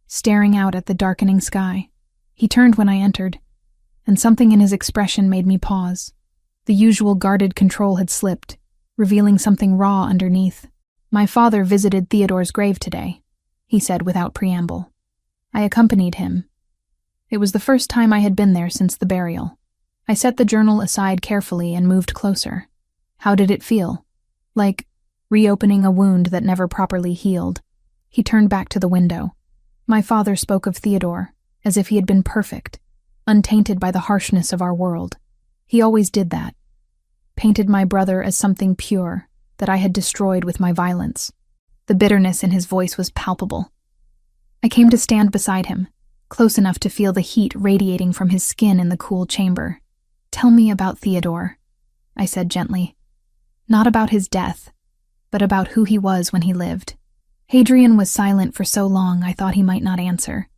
staring out at the darkening sky. He turned when I entered, and something in his expression made me pause. The usual guarded control had slipped, revealing something raw underneath. My father visited Theodore's grave today, he said without preamble. I accompanied him. It was the first time I had been there since the burial. I set the journal aside carefully and moved closer. How did it feel? Like reopening a wound that never properly healed. He turned back to the window. My father spoke of Theodore, as if he had been perfect, untainted by the harshness of our world. He always did that. Painted my brother as something pure that I had destroyed with my violence. The bitterness in his voice was palpable. I came to stand beside him, close enough to feel the heat radiating from his skin in the cool chamber. Tell me about Theodore, I said gently. Not about his death, but about who he was when he lived. Hadrian was silent for so long I thought he might not answer.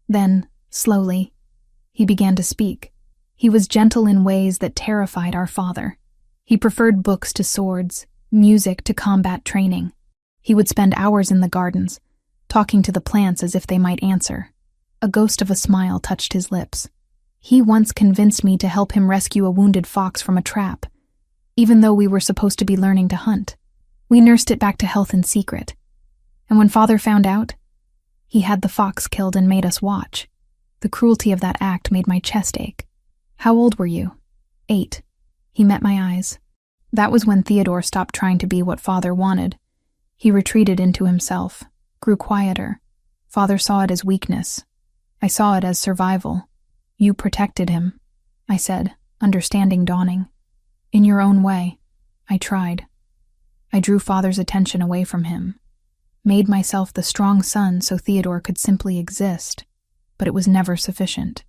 Then, slowly, he began to speak. He was gentle in ways that terrified our father. He preferred books to swords, music to combat training. He would spend hours in the gardens, talking to the plants as if they might answer. A ghost of a smile touched his lips. He once convinced me to help him rescue a wounded fox from a trap, even though we were supposed to be learning to hunt. We nursed it back to health in secret. And when father found out, he had the fox killed and made us watch. The cruelty of that act made my chest ache. How old were you? 8. He met my eyes. That was when Theodore stopped trying to be what Father wanted. He retreated into himself, grew quieter. Father saw it as weakness. I saw it as survival. You protected him, I said, understanding dawning. In your own way. I tried. I drew Father's attention away from him. Made myself the strong son so Theodore could simply exist, but it was never sufficient.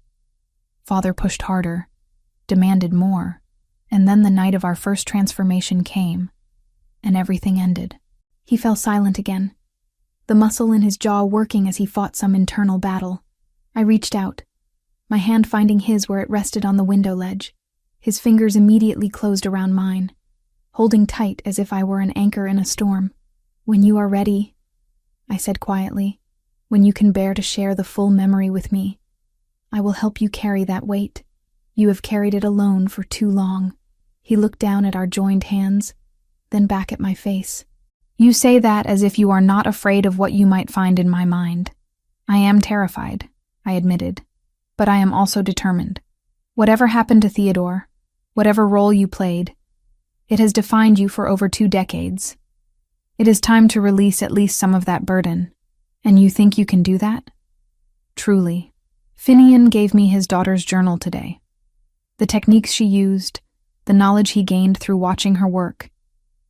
Father pushed harder, demanded more, and then the night of our first transformation came, and everything ended. He fell silent again, the muscle in his jaw working as he fought some internal battle. I reached out, my hand finding his where it rested on the window ledge. His fingers immediately closed around mine, holding tight as if I were an anchor in a storm. When you are ready, I said quietly, when you can bear to share the full memory with me, I will help you carry that weight. You have carried it alone for too long. He looked down at our joined hands, then back at my face. You say that as if you are not afraid of what you might find in my mind. I am terrified, I admitted, but I am also determined. Whatever happened to Theodore, whatever role you played, it has defined you for over 2 decades. It is time to release at least some of that burden. And you think you can do that? Truly. Finian gave me his daughter's journal today. The techniques she used, the knowledge he gained through watching her work.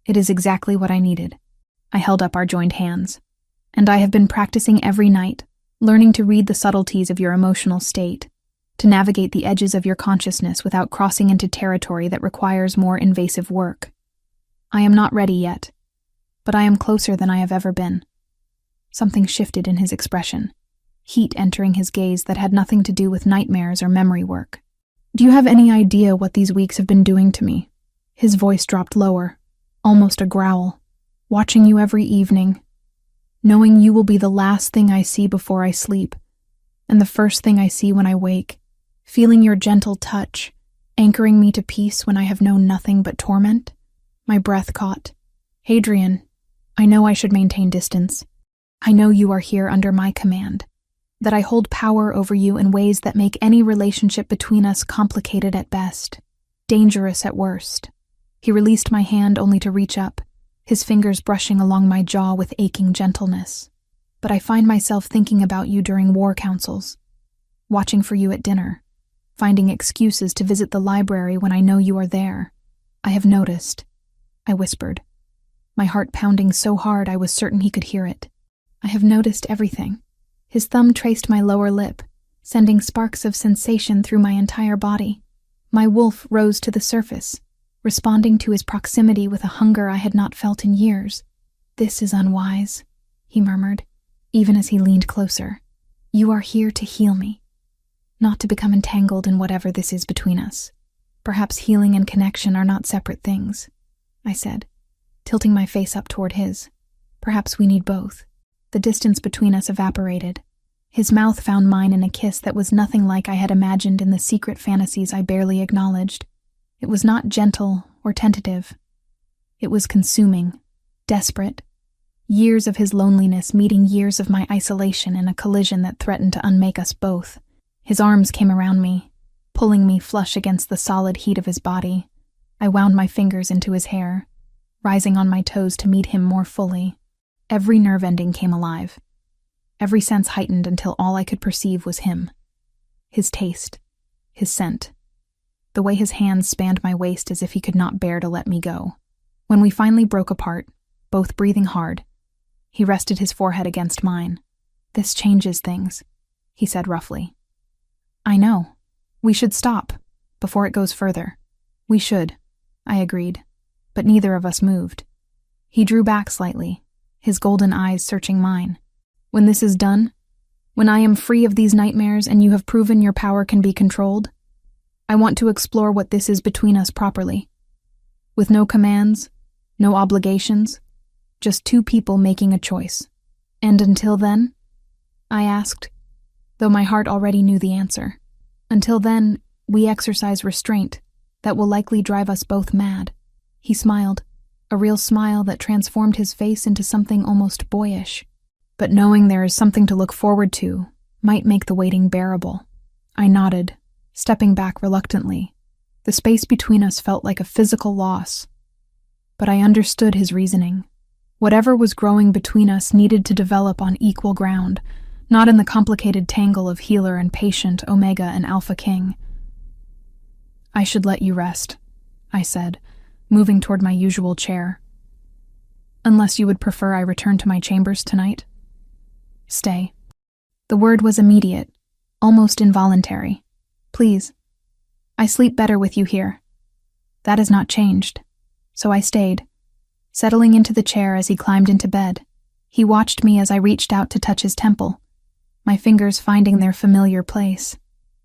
It is exactly what I needed. I held up our joined hands. And I have been practicing every night, learning to read the subtleties of your emotional state, to navigate the edges of your consciousness without crossing into territory that requires more invasive work. I am not ready yet, but I am closer than I have ever been. Something shifted in his expression, heat entering his gaze that had nothing to do with nightmares or memory work. Do you have any idea what these weeks have been doing to me? His voice dropped lower, almost a growl. Watching you every evening, knowing you will be the last thing I see before I sleep, and the first thing I see when I wake, feeling your gentle touch, anchoring me to peace when I have known nothing but torment. My breath caught. Hadrian, I know I should maintain distance. I know you are here under my command, that I hold power over you in ways that make any relationship between us complicated at best, dangerous at worst. He released my hand only to reach up, his fingers brushing along my jaw with aching gentleness. But I find myself thinking about you during war councils, watching for you at dinner, finding excuses to visit the library when I know you are there. I have noticed, I whispered, my heart pounding so hard I was certain he could hear it. I have noticed everything. His thumb traced my lower lip, sending sparks of sensation through my entire body. My wolf rose to the surface, responding to his proximity with a hunger I had not felt in years. This is unwise, he murmured, even as he leaned closer. You are here to heal me, not to become entangled in whatever this is between us. Perhaps healing and connection are not separate things, I said, tilting my face up toward his. Perhaps we need both. The distance between us evaporated. His mouth found mine in a kiss that was nothing like I had imagined in the secret fantasies I barely acknowledged. It was not gentle or tentative. It was consuming, desperate. Years of his loneliness meeting years of my isolation in a collision that threatened to unmake us both. His arms came around me, pulling me flush against the solid heat of his body. I wound my fingers into his hair, rising on my toes to meet him more fully. Every nerve ending came alive. Every sense heightened until all I could perceive was him. His taste, his scent. The way his hands spanned my waist as if he could not bear to let me go. When we finally broke apart, both breathing hard, he rested his forehead against mine. This changes things, he said roughly. I know. We should stop, before it goes further. We should, I agreed, but neither of us moved. He drew back slightly, his golden eyes searching mine. When this is done, when I am free of these nightmares and you have proven your power can be controlled, I want to explore what this is between us properly. With no commands, no obligations, just 2 people making a choice. And until then? I asked, though my heart already knew the answer. Until then, we exercise restraint that will likely drive us both mad. He smiled, a real smile that transformed his face into something almost boyish. But knowing there is something to look forward to might make the waiting bearable. I nodded, stepping back reluctantly. The space between us felt like a physical loss. But I understood his reasoning. Whatever was growing between us needed to develop on equal ground, not in the complicated tangle of healer and patient, Omega and Alpha King. I should let you rest, I said, moving toward my usual chair. Unless you would prefer I return to my chambers tonight? Stay. The word was immediate, almost involuntary. Please. I sleep better with you here. That has not changed. So I stayed, settling into the chair as he climbed into bed. He watched me as I reached out to touch his temple, my fingers finding their familiar place.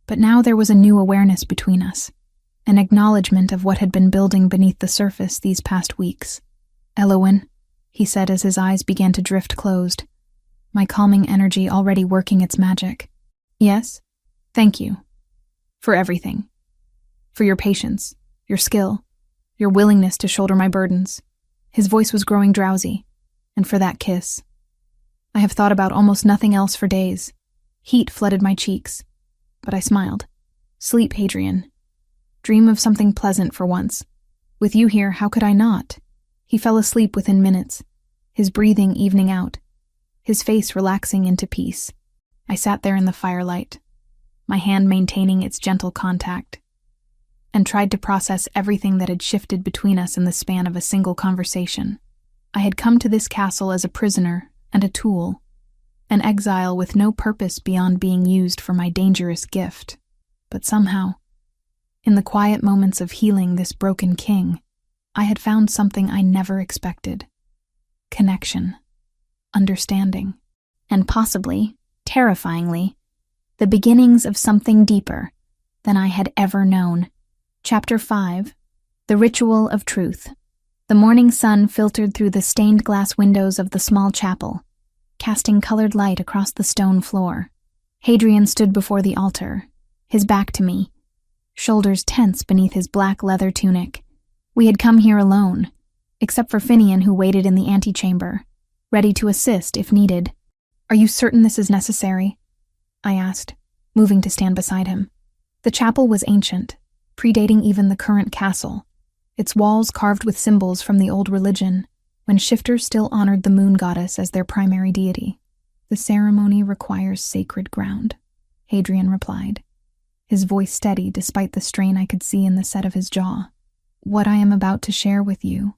But now there was a new awareness between us, an acknowledgement of what had been building beneath the surface these past weeks. Elowen, he said as his eyes began to drift closed, my calming energy already working its magic. Yes? Thank you. For everything. For your patience, your skill, your willingness to shoulder my burdens. His voice was growing drowsy, and for that kiss. I have thought about almost nothing else for days. Heat flooded my cheeks, but I smiled. Sleep, Hadrian. Dream of something pleasant for once. With you here, how could I not? He fell asleep within minutes, his breathing evening out, his face relaxing into peace. I sat there in the firelight, my hand maintaining its gentle contact, and tried to process everything that had shifted between us in the span of a single conversation. I had come to this castle as a prisoner and a tool, an exile with no purpose beyond being used for my dangerous gift. But somehow, in the quiet moments of healing this broken king, I had found something I never expected. Connection, understanding, and possibly, terrifyingly, the beginnings of something deeper than I had ever known. Chapter 5. The Ritual of Truth. The morning sun filtered through the stained glass windows of the small chapel, casting colored light across the stone floor. Hadrian stood before the altar, his back to me, shoulders tense beneath his black leather tunic. We had come here alone, except for Finian, who waited in the antechamber, ready to assist if needed. Are you certain this is necessary? I asked, moving to stand beside him. The chapel was ancient, predating even the current castle, its walls carved with symbols from the old religion, when shifters still honored the moon goddess as their primary deity. The ceremony requires sacred ground, Hadrian replied, his voice steady despite the strain I could see in the set of his jaw. What I am about to share with you,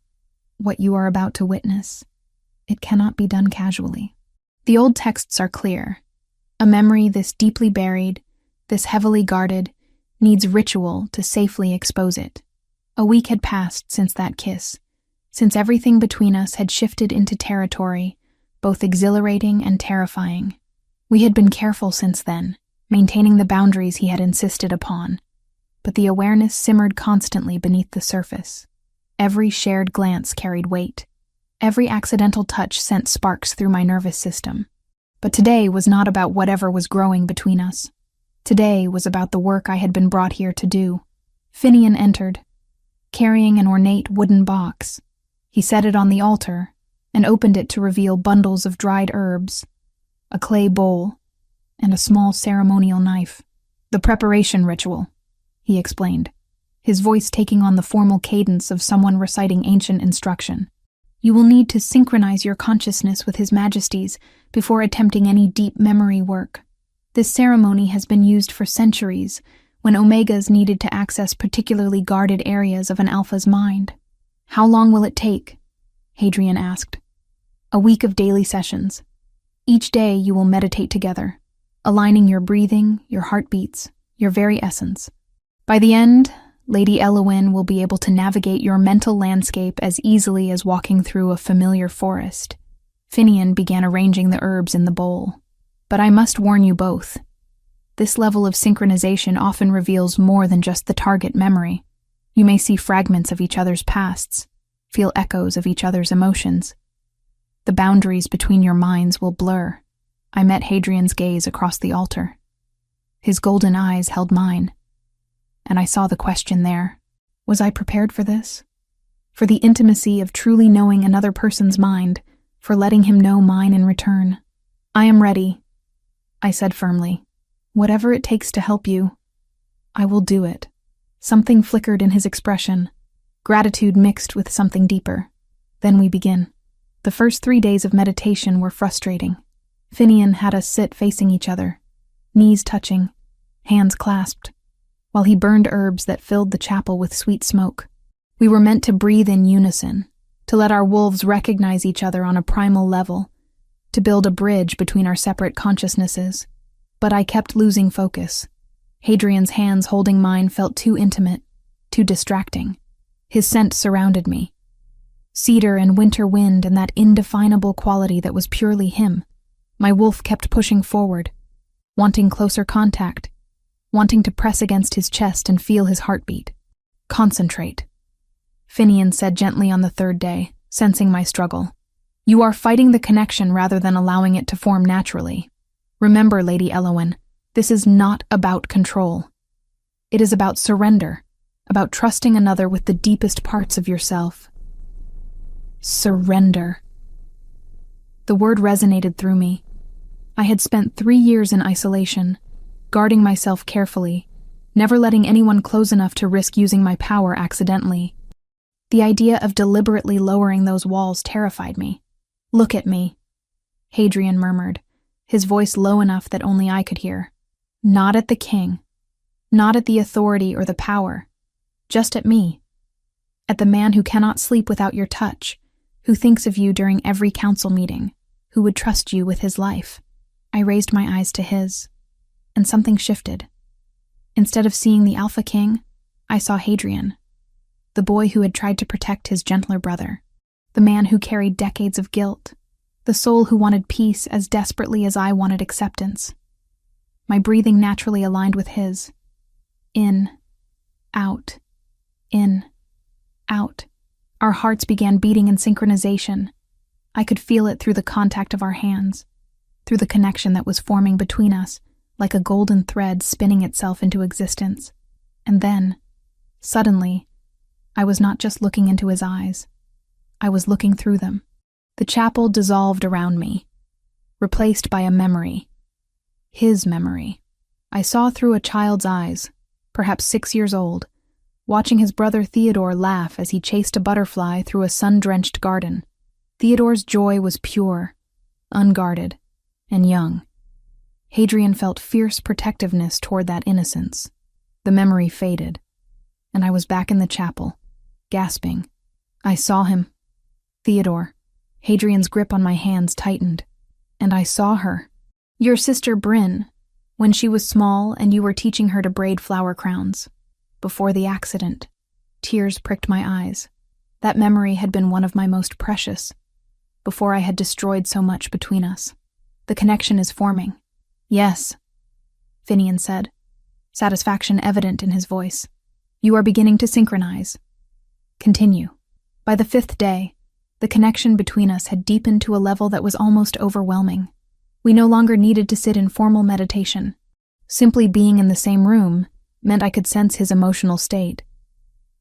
what you are about to witness, it cannot be done casually. The old texts are clear. A memory this deeply buried, this heavily guarded, needs ritual to safely expose it. A week had passed since that kiss, since everything between us had shifted into territory, both exhilarating and terrifying. We had been careful since then, maintaining the boundaries he had insisted upon, but the awareness simmered constantly beneath the surface. Every shared glance carried weight. Every accidental touch sent sparks through my nervous system. But today was not about whatever was growing between us. Today was about the work I had been brought here to do. Finian entered, carrying an ornate wooden box. He set it on the altar and opened it to reveal bundles of dried herbs, a clay bowl, and a small ceremonial knife. The preparation ritual, he explained, his voice taking on the formal cadence of someone reciting ancient instruction. You will need to synchronize your consciousness with His Majesty's before attempting any deep memory work. This ceremony has been used for centuries when Omegas needed to access particularly guarded areas of an Alpha's mind. How long will it take? Hadrian asked. A week of daily sessions. Each day you will meditate together, aligning your breathing, your heartbeats, your very essence. By the end, Lady Elowen will be able to navigate your mental landscape as easily as walking through a familiar forest. Finian began arranging the herbs in the bowl. But I must warn you both. This level of synchronization often reveals more than just the target memory. You may see fragments of each other's pasts, feel echoes of each other's emotions. The boundaries between your minds will blur. I met Hadrian's gaze across the altar. His golden eyes held mine, and I saw the question there. Was I prepared for this? For the intimacy of truly knowing another person's mind, for letting him know mine in return. I am ready, I said firmly. Whatever it takes to help you, I will do it. Something flickered in his expression, gratitude mixed with something deeper. Then we begin. The first 3 days of meditation were frustrating. Finian had us sit facing each other, knees touching, hands clasped, while he burned herbs that filled the chapel with sweet smoke. We were meant to breathe in unison, to let our wolves recognize each other on a primal level, to build a bridge between our separate consciousnesses. But I kept losing focus. Hadrian's hands holding mine felt too intimate, too distracting. His scent surrounded me. Cedar and winter wind and that indefinable quality that was purely him. My wolf kept pushing forward, wanting closer contact, wanting to press against his chest and feel his heartbeat. Concentrate, Finian said gently on the 3rd day, sensing my struggle. You are fighting the connection rather than allowing it to form naturally. Remember, Lady Elowen, this is not about control. It is about surrender, about trusting another with the deepest parts of yourself. Surrender. The word resonated through me. I had spent 3 years in isolation, guarding myself carefully, never letting anyone close enough to risk using my power accidentally. The idea of deliberately lowering those walls terrified me. Look at me, Hadrian murmured, his voice low enough that only I could hear. Not at the king, not at the authority or the power, just at me. At the man who cannot sleep without your touch, who thinks of you during every council meeting, who would trust you with his life. I raised my eyes to his, and something shifted. Instead of seeing the Alpha King, I saw Hadrian, the boy who had tried to protect his gentler brother, the man who carried decades of guilt, the soul who wanted peace as desperately as I wanted acceptance. My breathing naturally aligned with his. In, out, in, out. Our hearts began beating in synchronization. I could feel it through the contact of our hands, through the connection that was forming between us, like a golden thread spinning itself into existence. And then, suddenly, I was not just looking into his eyes. I was looking through them. The chapel dissolved around me, replaced by a memory. His memory. I saw through a child's eyes, perhaps 6 years old, watching his brother Theodore laugh as he chased a butterfly through a sun-drenched garden. Theodore's joy was pure, unguarded, and young. Hadrian felt fierce protectiveness toward that innocence. The memory faded, and I was back in the chapel, gasping. I saw him. Theodore. Hadrian's grip on my hands tightened, and I saw her. Your sister Bryn, when she was small and you were teaching her to braid flower crowns. Before the accident, tears pricked my eyes. That memory had been one of my most precious, before I had destroyed so much between us. The connection is forming. Yes, Finian said, satisfaction evident in his voice. You are beginning to synchronize. Continue. By the 5th day, the connection between us had deepened to a level that was almost overwhelming. We no longer needed to sit in formal meditation. Simply being in the same room meant I could sense his emotional state,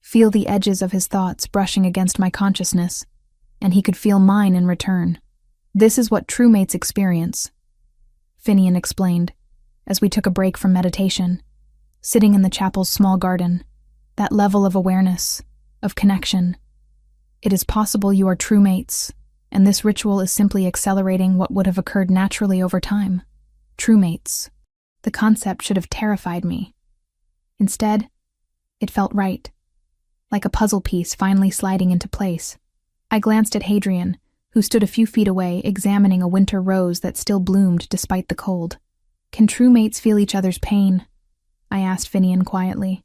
feel the edges of his thoughts brushing against my consciousness, and he could feel mine in return. This is what true mates experience, Finian explained, as we took a break from meditation, sitting in the chapel's small garden. That level of awareness, of connection. It is possible you are true mates, and this ritual is simply accelerating what would have occurred naturally over time. True mates. The concept should have terrified me. Instead, it felt right, like a puzzle piece finally sliding into place. I glanced at Hadrian, who stood a few feet away examining a winter rose that still bloomed despite the cold. Can true mates feel each other's pain? I asked Finian quietly.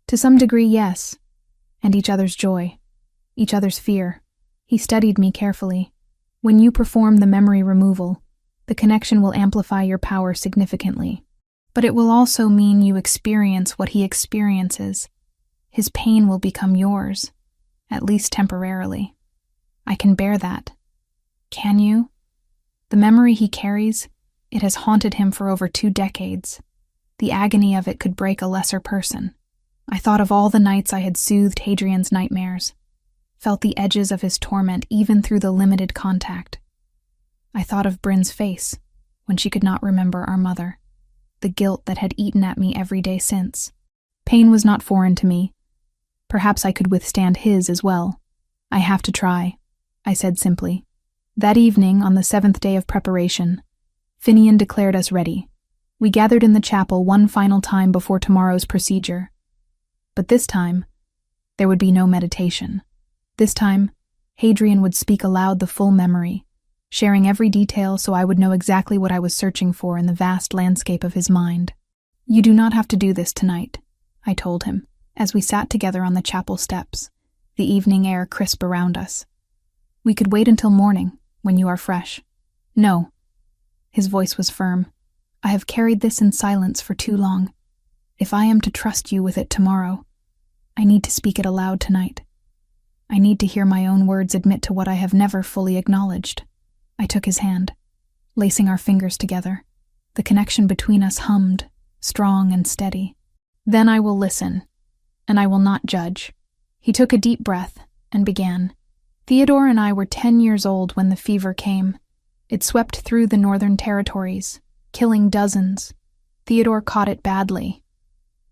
To some degree, yes. And each other's joy. Each other's fear. He studied me carefully. When you perform the memory removal, the connection will amplify your power significantly. But it will also mean you experience what he experiences. His pain will become yours, at least temporarily. I can bear that. Can you? The memory he carries, it has haunted him for over 2 decades. The agony of it could break a lesser person. I thought of all the nights I had soothed Hadrian's nightmares, felt the edges of his torment even through the limited contact. I thought of Bryn's face when she could not remember our mother. the guilt that had eaten at me every day since. Pain was not foreign to me. Perhaps I could withstand his as well. I have to try, I said simply. That evening, on the 7th day of preparation, Finian declared us ready. We gathered in the chapel one final time before tomorrow's procedure. But this time, there would be no meditation. This time, Hadrian would speak aloud the full memory, sharing every detail so I would know exactly what I was searching for in the vast landscape of his mind. You do not have to do this tonight, I told him, as we sat together on the chapel steps, the evening air crisp around us. We could wait until morning, when you are fresh. No. His voice was firm. I have carried this in silence for too long. If I am to trust you with it tomorrow, I need to speak it aloud tonight. I need to hear my own words admit to what I have never fully acknowledged. I took his hand, lacing our fingers together. The connection between us hummed, strong and steady. Then I will listen, and I will not judge. He took a deep breath and began. Theodore and I were 10 years old when the fever came. It swept through the northern territories, killing dozens. Theodore caught it badly.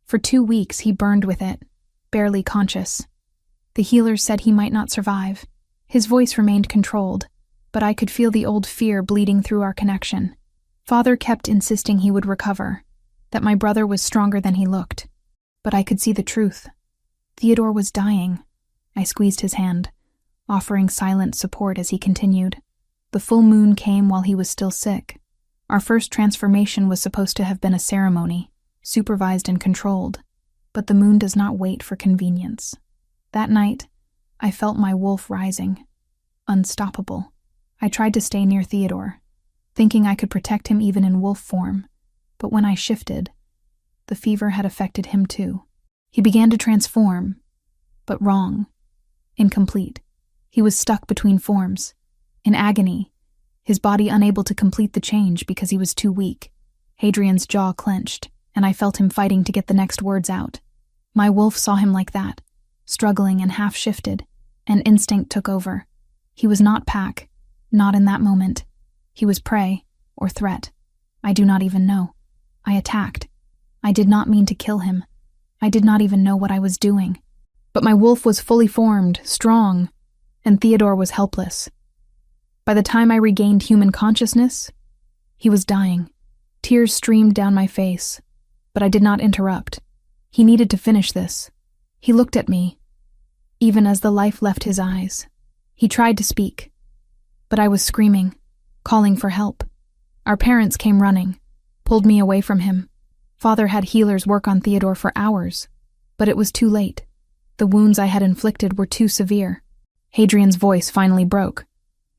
For 2 weeks he burned with it, barely conscious. The healers said he might not survive. His voice remained controlled, but I could feel the old fear bleeding through our connection. Father kept insisting he would recover, that my brother was stronger than he looked. But I could see the truth. Theodore was dying. I squeezed his hand, offering silent support as he continued. The full moon came while he was still sick. Our first transformation was supposed to have been a ceremony, supervised and controlled, but the moon does not wait for convenience. That night, I felt my wolf rising, unstoppable. I tried to stay near Theodore, thinking I could protect him even in wolf form, but when I shifted, the fever had affected him too. He began to transform, but wrong, incomplete. He was stuck between forms, in agony, his body unable to complete the change because he was too weak. Hadrian's jaw clenched, and I felt him fighting to get the next words out. My wolf saw him like that, struggling and half-shifted, and instinct took over. He was not pack, not in that moment. He was prey, or threat. I do not even know. I attacked. I did not mean to kill him. I did not even know what I was doing. But my wolf was fully formed, strong, and Theodore was helpless. By the time I regained human consciousness, he was dying. Tears streamed down my face, but I did not interrupt. He needed to finish this. He looked at me, even as the life left his eyes. He tried to speak, but I was screaming, calling for help. Our parents came running, pulled me away from him. Father had healers work on Theodore for hours, but it was too late. The wounds I had inflicted were too severe. Hadrian's voice finally broke.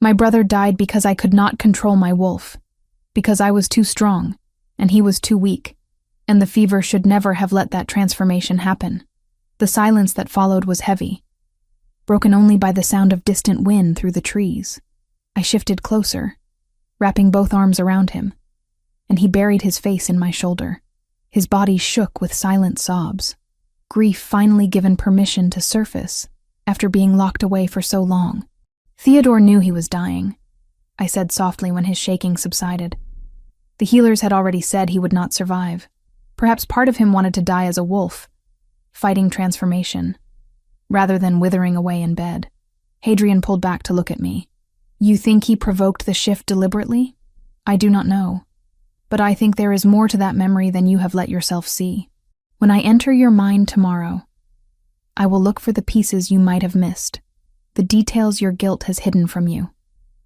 My brother died because I could not control my wolf, because I was too strong, and he was too weak, and the fever should never have let that transformation happen. The silence that followed was heavy, broken only by the sound of distant wind through the trees. I shifted closer, wrapping both arms around him, and he buried his face in my shoulder. His body shook with silent sobs, grief finally given permission to surface after being locked away for so long. Theodore knew he was dying, I said softly when his shaking subsided. The healers had already said he would not survive. Perhaps part of him wanted to die as a wolf, fighting transformation, rather than withering away in bed. Hadrian pulled back to look at me. You think he provoked the shift deliberately? I do not know, but I think there is more to that memory than you have let yourself see. When I enter your mind tomorrow, I will look for the pieces you might have missed, the details your guilt has hidden from you.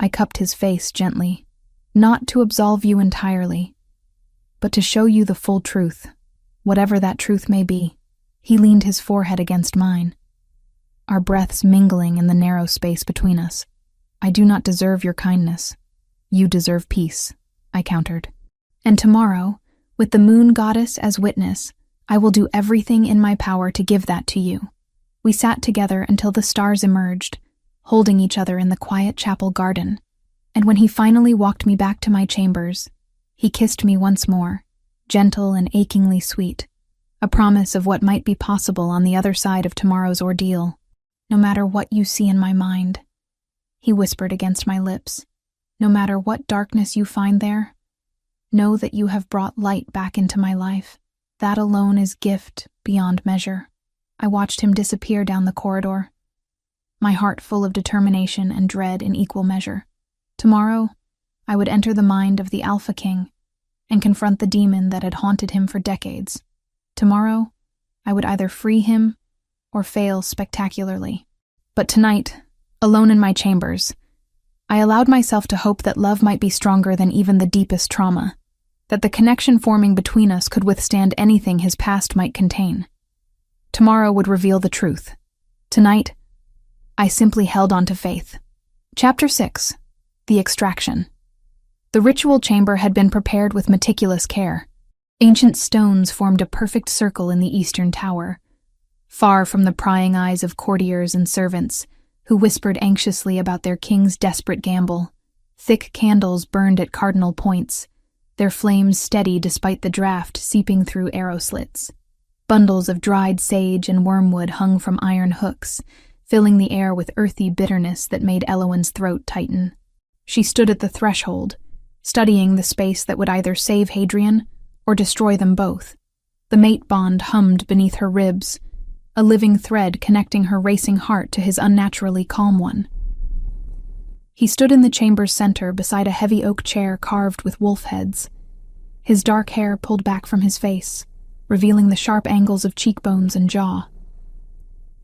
I cupped his face gently, not to absolve you entirely, but to show you the full truth, whatever that truth may be. He leaned his forehead against mine, our breaths mingling in the narrow space between us. I do not deserve your kindness. You deserve peace, I countered. And tomorrow, with the moon goddess as witness, I will do everything in my power to give that to you. We sat together until the stars emerged, holding each other in the quiet chapel garden. And when he finally walked me back to my chambers, he kissed me once more, gentle and achingly sweet, a promise of what might be possible on the other side of tomorrow's ordeal. No matter what you see in my mind, he whispered against my lips, no matter what darkness you find there, Know that you have brought light back into my life. That alone is gift beyond measure." I watched him disappear down the corridor, my heart full of determination and dread in equal measure. Tomorrow, I would enter the mind of the Alpha King and confront the demon that had haunted him for decades. Tomorrow, I would either free him or fail spectacularly. But tonight, alone in my chambers, I allowed myself to hope that love might be stronger than even the deepest trauma, that the connection forming between us could withstand anything his past might contain. Tomorrow would reveal the truth. Tonight, I simply held on to faith. Chapter 6. The Extraction. The ritual chamber had been prepared with meticulous care. Ancient stones formed a perfect circle in the eastern tower, far from the prying eyes of courtiers and servants who whispered anxiously about their king's desperate gamble. Thick candles burned at cardinal points, their flames steady despite the draft seeping through arrow slits. Bundles of dried sage and wormwood hung from iron hooks, filling the air with earthy bitterness that made Elowen's throat tighten. She stood at the threshold, studying the space that would either save Hadrian or destroy them both. The mate bond hummed beneath her ribs, a living thread connecting her racing heart to his unnaturally calm one. He stood in the chamber's center beside a heavy oak chair carved with wolf heads, his dark hair pulled back from his face, revealing the sharp angles of cheekbones and jaw.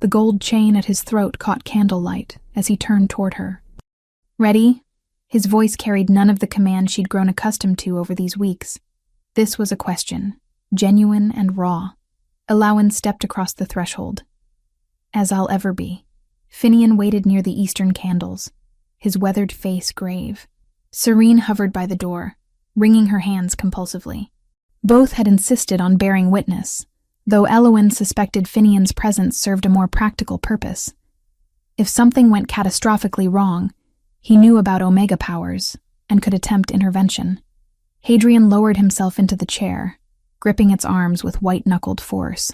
The gold chain at his throat caught candlelight as he turned toward her. "Ready?" His voice carried none of the command she'd grown accustomed to over these weeks. This was a question, genuine and raw. Elowen stepped across the threshold. "As I'll ever be." Finian waited near the eastern candles, his weathered face grave. Serene hovered by the door, wringing her hands compulsively. Both had insisted on bearing witness, though Elowen suspected Finian's presence served a more practical purpose. If something went catastrophically wrong, he knew about Omega powers and could attempt intervention. Hadrian lowered himself into the chair, gripping its arms with white-knuckled force.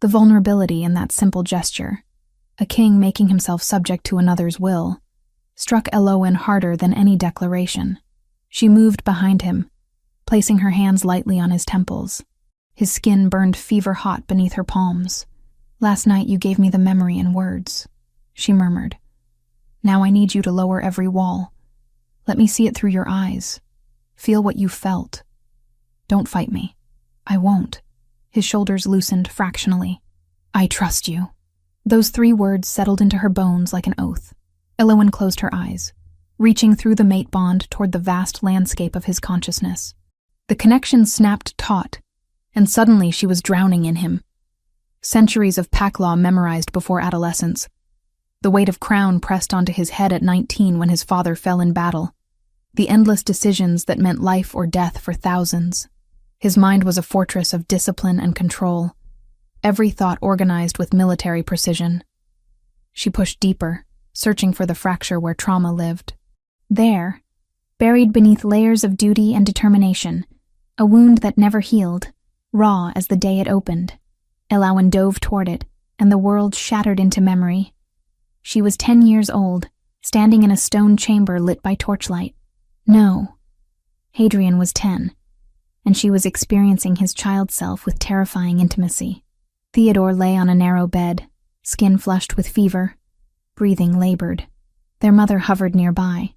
The vulnerability in that simple gesture, a king making himself subject to another's will, struck Elowen harder than any declaration. She moved behind him, placing her hands lightly on his temples. His skin burned fever-hot beneath her palms. "Last night you gave me the memory in words," she murmured. "Now I need you to lower every wall. Let me see it through your eyes. Feel what you felt. Don't fight me." "I won't." His shoulders loosened fractionally. "I trust you." Those 3 words settled into her bones like an oath. Elowen closed her eyes, reaching through the mate bond toward the vast landscape of his consciousness. The connection snapped taut, and suddenly she was drowning in him. Centuries of pack law memorized before adolescence. The weight of crown pressed onto his head at 19 when his father fell in battle. The endless decisions that meant life or death for thousands. His mind was a fortress of discipline and control, every thought organized with military precision. She pushed deeper, searching for the fracture where trauma lived. There, buried beneath layers of duty and determination, a wound that never healed, raw as the day it opened. Elowen dove toward it, and the world shattered into memory. She was 10 years old, standing in a stone chamber lit by torchlight. No, Hadrian was 10, and she was experiencing his child self with terrifying intimacy. Theodore lay on a narrow bed, skin flushed with fever, breathing labored. Their mother hovered nearby,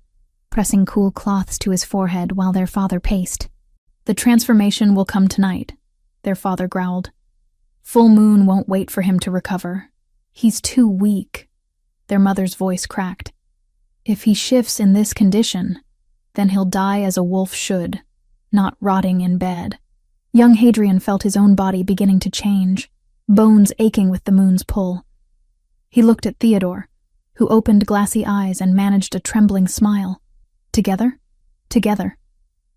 pressing cool cloths to his forehead while their father paced. "The transformation will come tonight," their father growled. "Full moon won't wait for him to recover. He's too weak." Their mother's voice cracked. "If he shifts in this condition, then he'll die as a wolf should, not rotting in bed." Young Hadrian felt his own body beginning to change, bones aching with the moon's pull. He looked at Theodore, who opened glassy eyes and managed a trembling smile. "Together? Together,"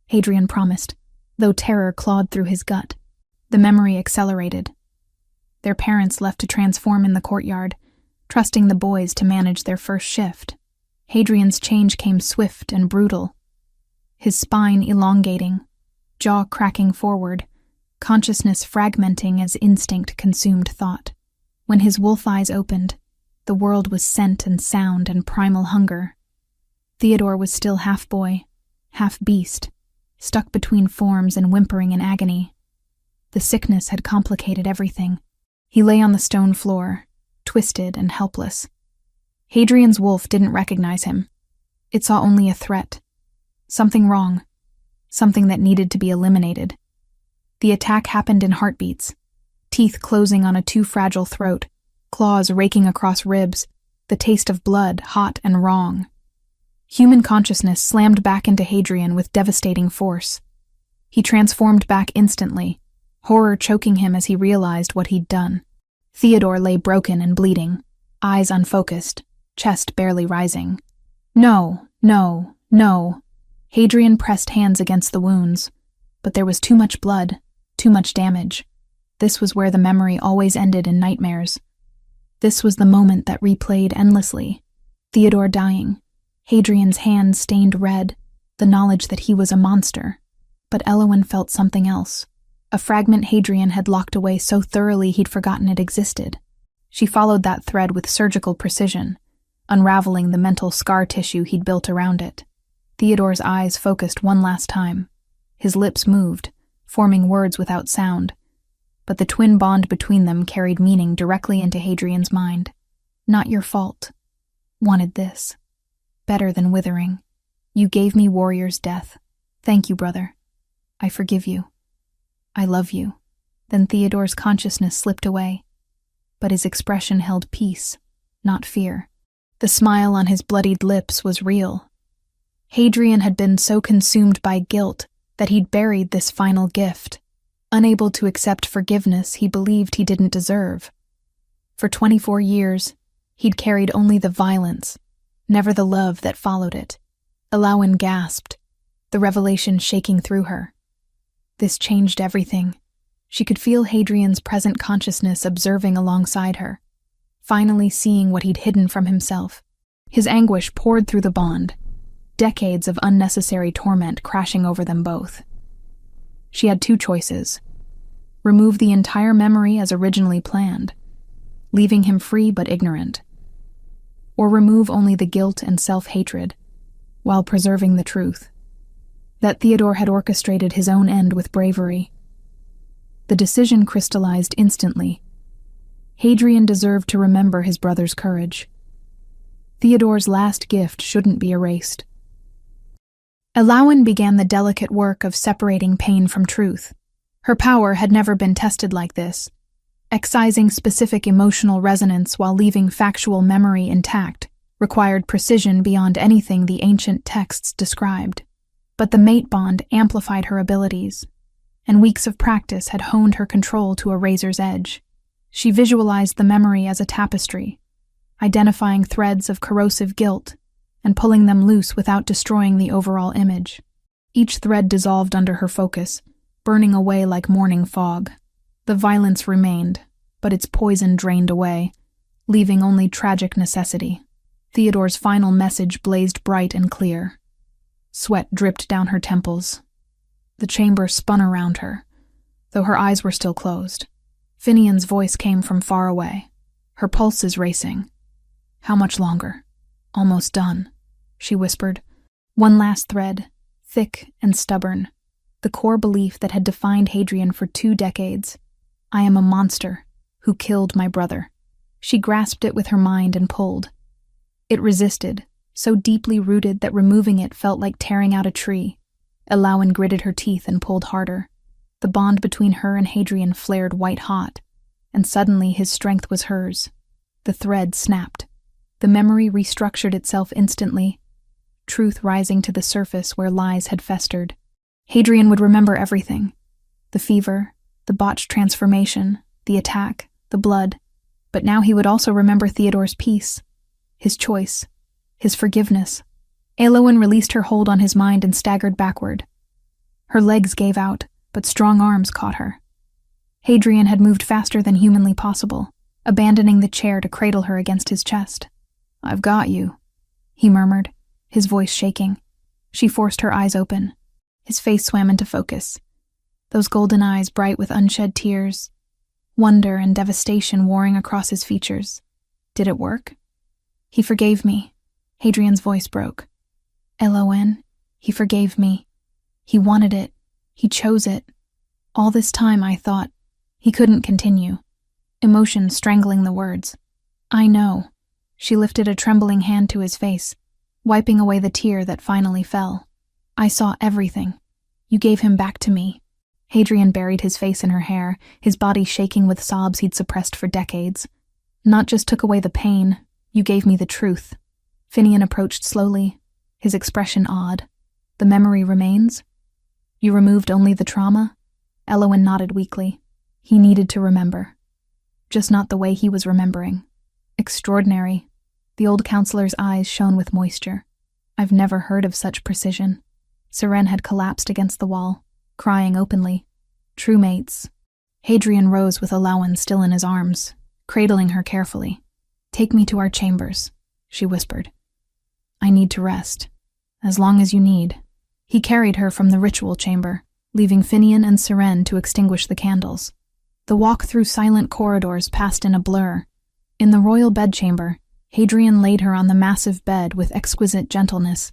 Hadrian promised, though terror clawed through his gut. The memory accelerated. Their parents left to transform in the courtyard, trusting the boys to manage their first shift. Hadrian's change came swift and brutal, his spine elongating, jaw cracking forward, consciousness fragmenting as instinct consumed thought. When his wolf eyes opened, the world was scent and sound and primal hunger. Theodore was still half boy, half beast, stuck between forms and whimpering in agony. The sickness had complicated everything. He lay on the stone floor, twisted and helpless. Hadrian's wolf didn't recognize him. It saw only a threat. Something wrong. Something that needed to be eliminated. The attack happened in heartbeats. Teeth closing on a too fragile throat, claws raking across ribs, the taste of blood, hot and wrong. Human consciousness slammed back into Hadrian with devastating force. He transformed back instantly, horror choking him as he realized what he'd done. Theodore lay broken and bleeding, eyes unfocused, chest barely rising. No, no, no. Hadrian pressed hands against the wounds, but there was too much blood, too much damage. This was where the memory always ended in nightmares. This was the moment that replayed endlessly. Theodore dying, Hadrian's hands stained red, the knowledge that he was a monster. But Elowen felt something else. A fragment Hadrian had locked away so thoroughly he'd forgotten it existed. She followed that thread with surgical precision, unraveling the mental scar tissue he'd built around it. Theodore's eyes focused one last time. His lips moved, forming words without sound. But the twin bond between them carried meaning directly into Hadrian's mind. Not your fault. Wanted this. Better than withering. You gave me warrior's death. Thank you, brother. I forgive you. I love you. Then Theodore's consciousness slipped away. But his expression held peace, not fear. The smile on his bloodied lips was real. Hadrian had been so consumed by guilt that he'd buried this final gift. Unable to accept forgiveness he believed he didn't deserve. For 24 years, he'd carried only the violence, never the love that followed it. Elowen gasped, the revelation shaking through her. This changed everything. She could feel Hadrian's present consciousness observing alongside her, finally seeing what he'd hidden from himself. His anguish poured through the bond, decades of unnecessary torment crashing over them both. She had two choices. Remove the entire memory as originally planned, leaving him free but ignorant, or remove only the guilt and self-hatred, while preserving the truth. That Theodore had orchestrated his own end with bravery. The decision crystallized instantly. Hadrian deserved to remember his brother's courage. Theodore's last gift shouldn't be erased. Elowen began the delicate work of separating pain from truth. Her power had never been tested like this, excising specific emotional resonance while leaving factual memory intact required precision beyond anything the ancient texts described. But the mate bond amplified her abilities, and weeks of practice had honed her control to a razor's edge. She visualized the memory as a tapestry, identifying threads of corrosive guilt and pulling them loose without destroying the overall image. Each thread dissolved under her focus, burning away like morning fog. The violence remained, but its poison drained away, leaving only tragic necessity. Theodore's final message blazed bright and clear. Sweat dripped down her temples. The chamber spun around her, though her eyes were still closed. Finian's voice came from far away, her pulses racing. How much longer? Almost done, she whispered. One last thread, thick and stubborn, the core belief that had defined Hadrian for 2 decades. I am a monster who killed my brother. She grasped it with her mind and pulled. It resisted, so deeply rooted that removing it felt like tearing out a tree. Elowen gritted her teeth and pulled harder. The bond between her and Hadrian flared white-hot, and suddenly his strength was hers. The thread snapped. The memory restructured itself instantly, truth rising to the surface where lies had festered. Hadrian would remember everything. The fever, the botched transformation, the attack, the blood. But now he would also remember Theodore's peace, his choice, his forgiveness. Elowen released her hold on his mind and staggered backward. Her legs gave out, but strong arms caught her. Hadrian had moved faster than humanly possible, abandoning the chair to cradle her against his chest. I've got you, he murmured, his voice shaking. She forced her eyes open. His face swam into focus. Those golden eyes bright with unshed tears, wonder and devastation warring across his features. Did it work? He forgave me. Hadrian's voice broke. Elowen, he forgave me. He wanted it. He chose it. All this time I thought he couldn't continue, emotion strangling the words. I know. She lifted a trembling hand to his face, wiping away the tear that finally fell. I saw everything. You gave him back to me. Hadrian buried his face in her hair, his body shaking with sobs he'd suppressed for decades. Not just took away the pain, you gave me the truth. Finian approached slowly, his expression odd. The memory remains? You removed only the trauma? Elowen nodded weakly. He needed to remember. Just not the way he was remembering. Extraordinary. The old counselor's eyes shone with moisture. I've never heard of such precision. Seren had collapsed against the wall, crying openly. True mates. Hadrian rose with Elowen still in his arms, cradling her carefully. Take me to our chambers, she whispered. I need to rest. As long as you need. He carried her from the ritual chamber, leaving Finian and Seren to extinguish the candles. The walk through silent corridors passed in a blur. In the royal bedchamber, Hadrian laid her on the massive bed with exquisite gentleness.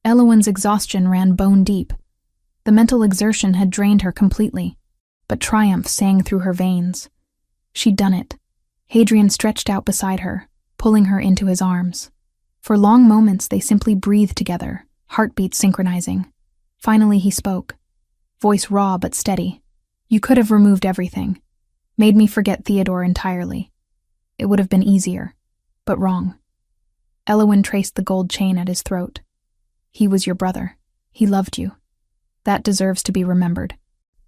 Elowen's exhaustion ran bone deep. The mental exertion had drained her completely, but triumph sang through her veins. She'd done it. Hadrian stretched out beside her, pulling her into his arms. For long moments they simply breathed together, heartbeats synchronizing. Finally he spoke, voice raw but steady. You could have removed everything, made me forget Theodore entirely. It would have been easier, but wrong. Elowen traced the gold chain at his throat. He was your brother. He loved you. That deserves to be remembered.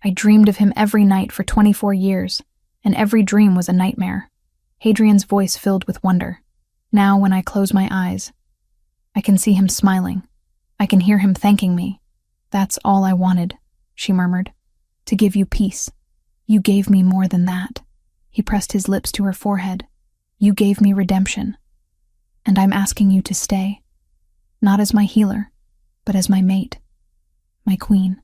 I dreamed of him every night for 24 years, and every dream was a nightmare. Hadrian's voice filled with wonder. Now, when I close my eyes, I can see him smiling. I can hear him thanking me. That's all I wanted, she murmured. To give you peace. You gave me more than that. He pressed his lips to her forehead. You gave me redemption. And I'm asking you to stay. Not as my healer, but as my mate. My queen.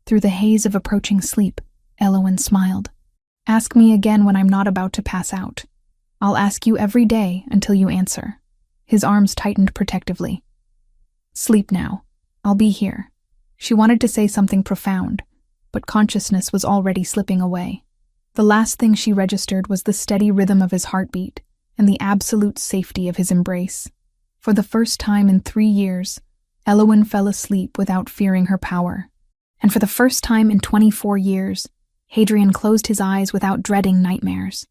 Through the haze of approaching sleep, Elowen smiled. Ask me again when I'm not about to pass out. I'll ask you every day until you answer. His arms tightened protectively. Sleep now. I'll be here. She wanted to say something profound, but consciousness was already slipping away. The last thing she registered was the steady rhythm of his heartbeat and the absolute safety of his embrace. For the first time in 3 years, Elowen fell asleep without fearing her power. And for the first time in 24 years, Hadrian closed his eyes without dreading nightmares.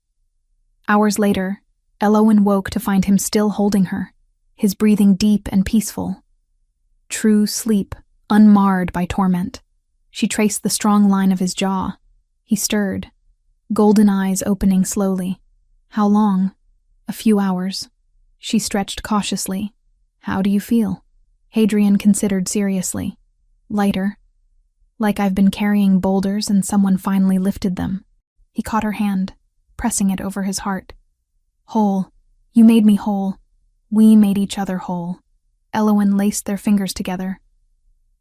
Hours later, Elowen woke to find him still holding her, his breathing deep and peaceful. True sleep, unmarred by torment. She traced the strong line of his jaw. He stirred, golden eyes opening slowly. How long? A few hours. She stretched cautiously. How do you feel? Hadrian considered seriously. Lighter. Like I've been carrying boulders and someone finally lifted them. He caught her hand, pressing it over his heart. Whole. You made me whole. We made each other whole. Elowen laced their fingers together.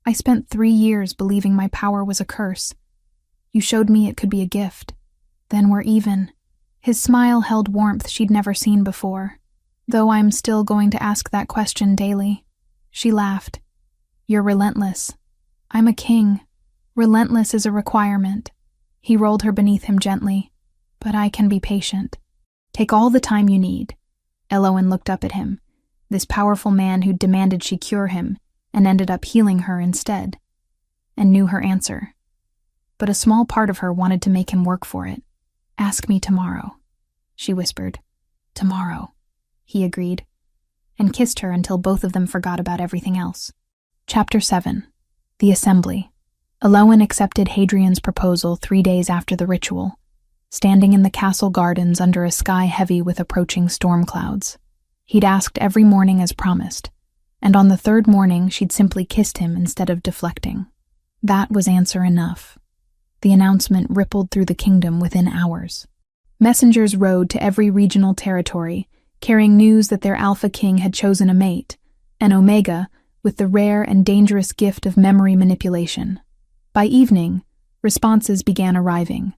I spent 3 years believing my power was a curse. You showed me it could be a gift. Then we're even. His smile held warmth she'd never seen before, though I'm still going to ask that question daily. She laughed. You're relentless. I'm a king. Relentless is a requirement. He rolled her beneath him gently. But I can be patient. Take all the time you need. Elowen looked up at him, this powerful man who'd demanded she cure him, and ended up healing her instead, and knew her answer. But a small part of her wanted to make him work for it. Ask me tomorrow, she whispered. Tomorrow, he agreed, and kissed her until both of them forgot about everything else. Chapter 7. The Assembly. Elowen accepted Hadrian's proposal 3 days after the ritual, standing in the castle gardens under a sky heavy with approaching storm clouds. He'd asked every morning as promised, and on the 3rd morning she'd simply kissed him instead of deflecting. That was answer enough. The announcement rippled through the kingdom within hours. Messengers rode to every regional territory, carrying news that their Alpha King had chosen a mate, an Omega, with the rare and dangerous gift of memory manipulation. By evening, responses began arriving.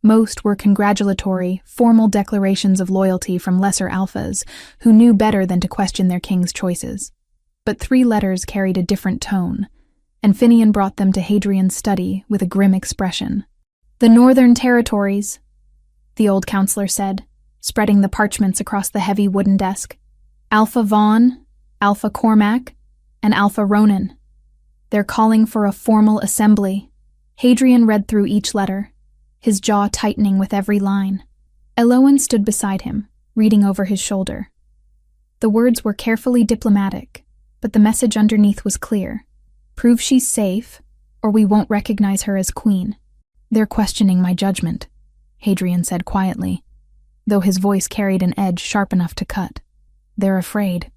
Most were congratulatory, formal declarations of loyalty from lesser alphas who knew better than to question their king's choices. But 3 letters carried a different tone, and Finian brought them to Hadrian's study with a grim expression. "The Northern Territories," the old counselor said, spreading the parchments across the heavy wooden desk. "Alpha Vaughn, Alpha Cormac, and Alpha Ronan. They're calling for a formal assembly." Hadrian read through each letter, his jaw tightening with every line. Elowen stood beside him, reading over his shoulder. The words were carefully diplomatic, but the message underneath was clear. "Prove she's safe, or we won't recognize her as queen." "They're questioning my judgment," Hadrian said quietly, though his voice carried an edge sharp enough to cut. "They're afraid,"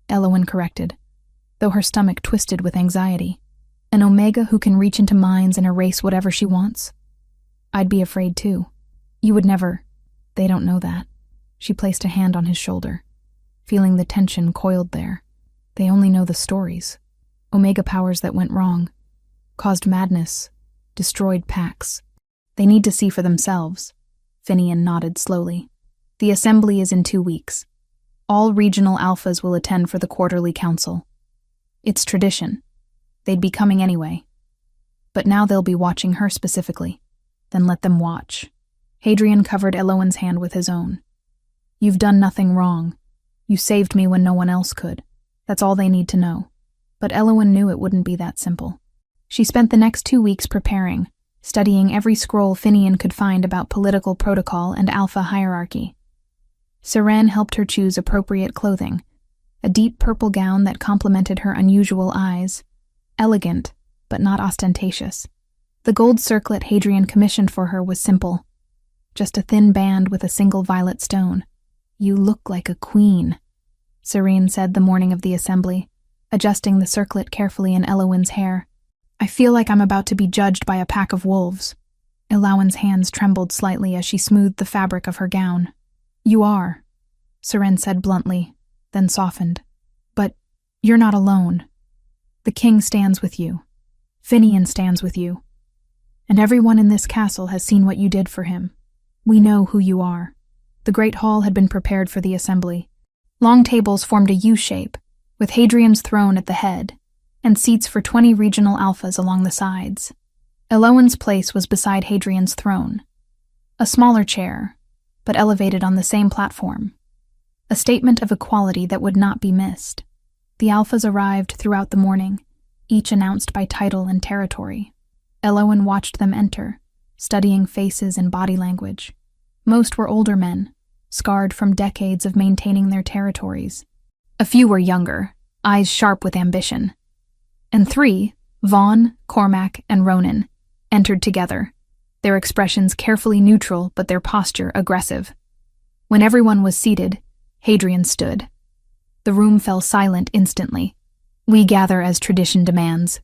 Elowen corrected, though her stomach twisted with anxiety. "An Omega who can reach into minds and erase whatever she wants? I'd be afraid too. You would never—" "They don't know that." She placed a hand on his shoulder, feeling the tension coiled there. "They only know the stories. Omega powers that went wrong, caused madness, destroyed packs. They need to see for themselves." Finian nodded slowly. "The assembly is in 2 weeks. All regional alphas will attend for the quarterly council. It's tradition. They'd be coming anyway. But now they'll be watching her specifically. Then let them watch." Hadrian covered Elowen's hand with his own. "You've done nothing wrong. You saved me when no one else could. That's all they need to know." But Elowen knew it wouldn't be that simple. She spent the next 2 weeks preparing, studying every scroll Finian could find about political protocol and alpha hierarchy. Seren helped her choose appropriate clothing, a deep purple gown that complemented her unusual eyes, elegant, but not ostentatious. The gold circlet Hadrian commissioned for her was simple, just a thin band with a single violet stone. "You look like a queen," Seren said the morning of the assembly, adjusting the circlet carefully in Elowen's hair. "I feel like I'm about to be judged by a pack of wolves." Elowen's hands trembled slightly as she smoothed the fabric of her gown. "You are," Seren said bluntly, then softened. "But you're not alone. The king stands with you. Finian stands with you. And everyone in this castle has seen what you did for him. We know who you are." The great hall had been prepared for the assembly. Long tables formed a U-shape, with Hadrian's throne at the head, and seats for 20 regional alphas along the sides. Elowen's place was beside Hadrian's throne. A smaller chair, but elevated on the same platform. A statement of equality that would not be missed. The alphas arrived throughout the morning, each announced by title and territory. Elowen watched them enter, studying faces and body language. Most were older men, scarred from decades of maintaining their territories. A few were younger, eyes sharp with ambition. And 3, Vaughn, Cormac, and Ronan, entered together, their expressions carefully neutral but their posture aggressive. When everyone was seated, Hadrian stood. The room fell silent instantly. "We gather as tradition demands,"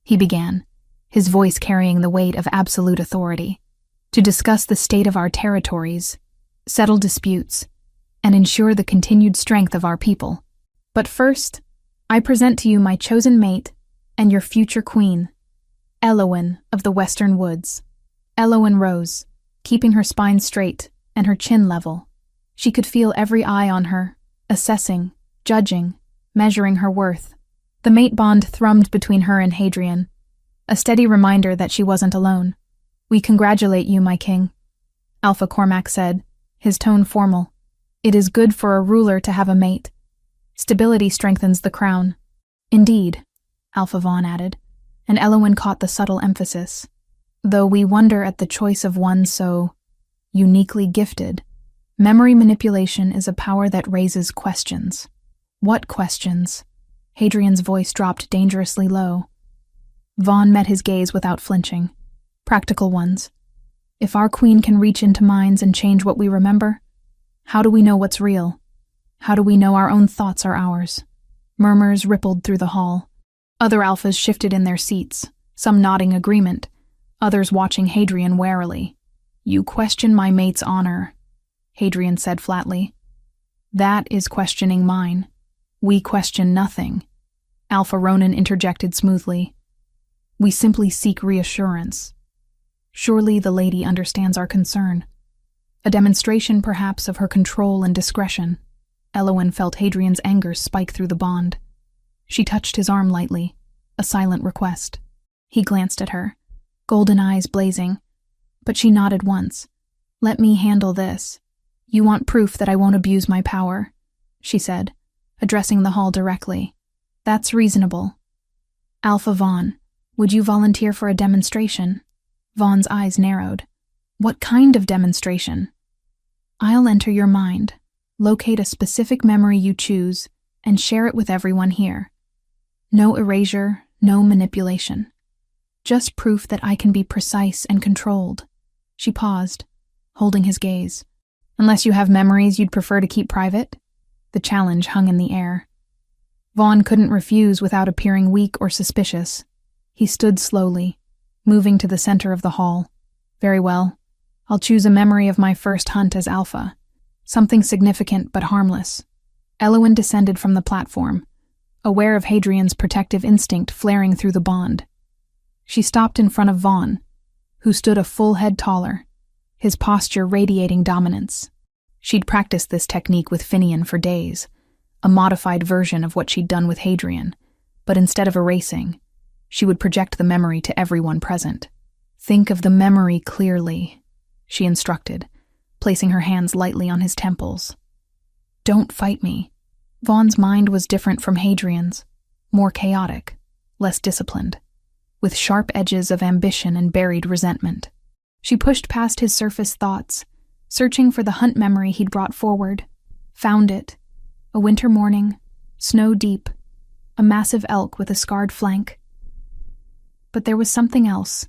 he began, his voice carrying the weight of absolute authority, "to discuss the state of our territories, settle disputes, and ensure the continued strength of our people. But first, I present to you my chosen mate and your future queen, Elowen of the Western Woods." Elowen rose, keeping her spine straight and her chin level. She could feel every eye on her, assessing, judging, measuring her worth. The mate bond thrummed between her and Hadrian, a steady reminder that she wasn't alone. "We congratulate you, my king," Alpha Cormac said, his tone formal. "It is good for a ruler to have a mate. Stability strengthens the crown." "Indeed," Alpha Vaughn added, and Elowen caught the subtle emphasis. "Though we wonder at the choice of one so uniquely gifted, memory manipulation is a power that raises questions." "What questions?" Hadrian's voice dropped dangerously low. Vaughn met his gaze without flinching. "Practical ones. If our queen can reach into minds and change what we remember, how do we know what's real? How do we know our own thoughts are ours?" Murmurs rippled through the hall. Other alphas shifted in their seats, some nodding agreement, others watching Hadrian warily. "You question my mate's honor," Hadrian said flatly. "That is questioning mine. We question nothing," Alpha Ronan interjected smoothly. "We simply seek reassurance. Surely the lady understands our concern. A demonstration, perhaps, of her control and discretion." Elowen felt Hadrian's anger spike through the bond. She touched his arm lightly, a silent request. He glanced at her, golden eyes blazing, but she nodded once. "Let me handle this. You want proof that I won't abuse my power," she said, addressing the hall directly. "That's reasonable. Alpha Vaughn, would you volunteer for a demonstration?" Vaughn's eyes narrowed. "What kind of demonstration?" "I'll enter your mind, locate a specific memory you choose, and share it with everyone here. No erasure, no manipulation. Just proof that I can be precise and controlled." She paused, holding his gaze. "Unless you have memories you'd prefer to keep private?" The challenge hung in the air. Vaughn couldn't refuse without appearing weak or suspicious. He stood slowly, moving to the center of the hall. "Very well. I'll choose a memory of my first hunt as Alpha. Something significant but harmless." Elowen descended from the platform, aware of Hadrian's protective instinct flaring through the bond. She stopped in front of Vaughn, who stood a full head taller, his posture radiating dominance. She'd practiced this technique with Finian for days, a modified version of what she'd done with Hadrian, but instead of erasing, she would project the memory to everyone present. "Think of the memory clearly," she instructed, placing her hands lightly on his temples. "Don't fight me." Vaughn's mind was different from Hadrian's, more chaotic, less disciplined, with sharp edges of ambition and buried resentment. She pushed past his surface thoughts, searching for the hunt memory he'd brought forward. Found it. A winter morning, snow deep, a massive elk with a scarred flank. But there was something else,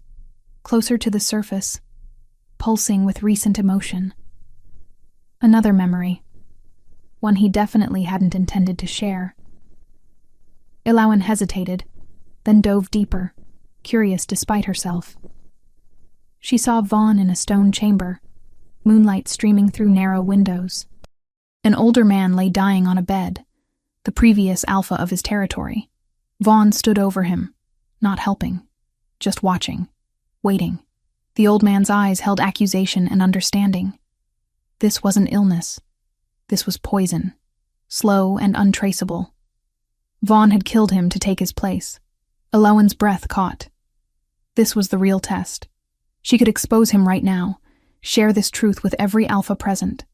closer to the surface, pulsing with recent emotion. Another memory, one he definitely hadn't intended to share. Elowen hesitated, then dove deeper, curious despite herself. She saw Vaughn in a stone chamber, moonlight streaming through narrow windows. An older man lay dying on a bed, the previous alpha of his territory. Vaughn stood over him, not helping, just watching, waiting. The old man's eyes held accusation and understanding. This wasn't illness. This was poison, slow and untraceable. Vaughn had killed him to take his place. Elowen's breath caught. This was the real test. She could expose him right now, share this truth with every alpha present.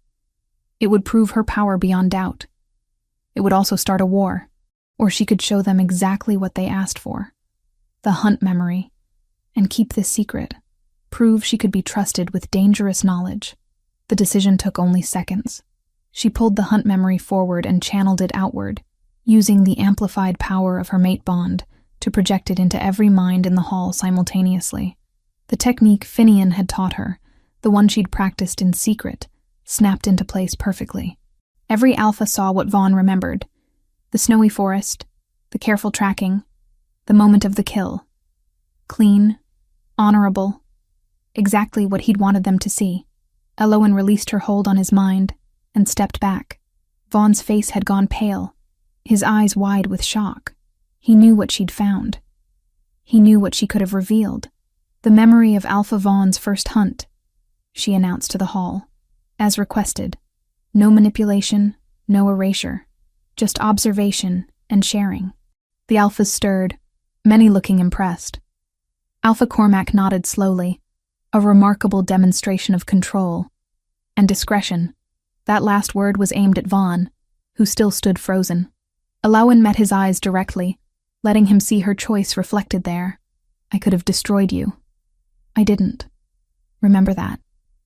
It would prove her power beyond doubt. It would also start a war, or she could show them exactly what they asked for. The hunt memory, and keep this secret. Prove she could be trusted with dangerous knowledge. The decision took only seconds. She pulled the hunt memory forward and channeled it outward, using the amplified power of her mate bond to project it into every mind in the hall simultaneously. The technique Finian had taught her, the one she'd practiced in secret, snapped into place perfectly. Every alpha saw what Vaughn remembered: the snowy forest, the careful tracking, the moment of the kill. Clean, honorable, exactly what he'd wanted them to see. Elowen released her hold on his mind and stepped back. Vaughn's face had gone pale, his eyes wide with shock. He knew what she'd found. He knew what she could have revealed. The memory of Alpha Vaughn's first hunt, she announced to the hall. As requested. No manipulation, no erasure. Just observation and sharing. The alphas stirred, many looking impressed. Alpha Cormac nodded slowly, a remarkable demonstration of control and discretion. That last word was aimed at Vaughn, who still stood frozen. Elowen met his eyes directly, letting him see her choice reflected there. "I could have destroyed you. I didn't. Remember that."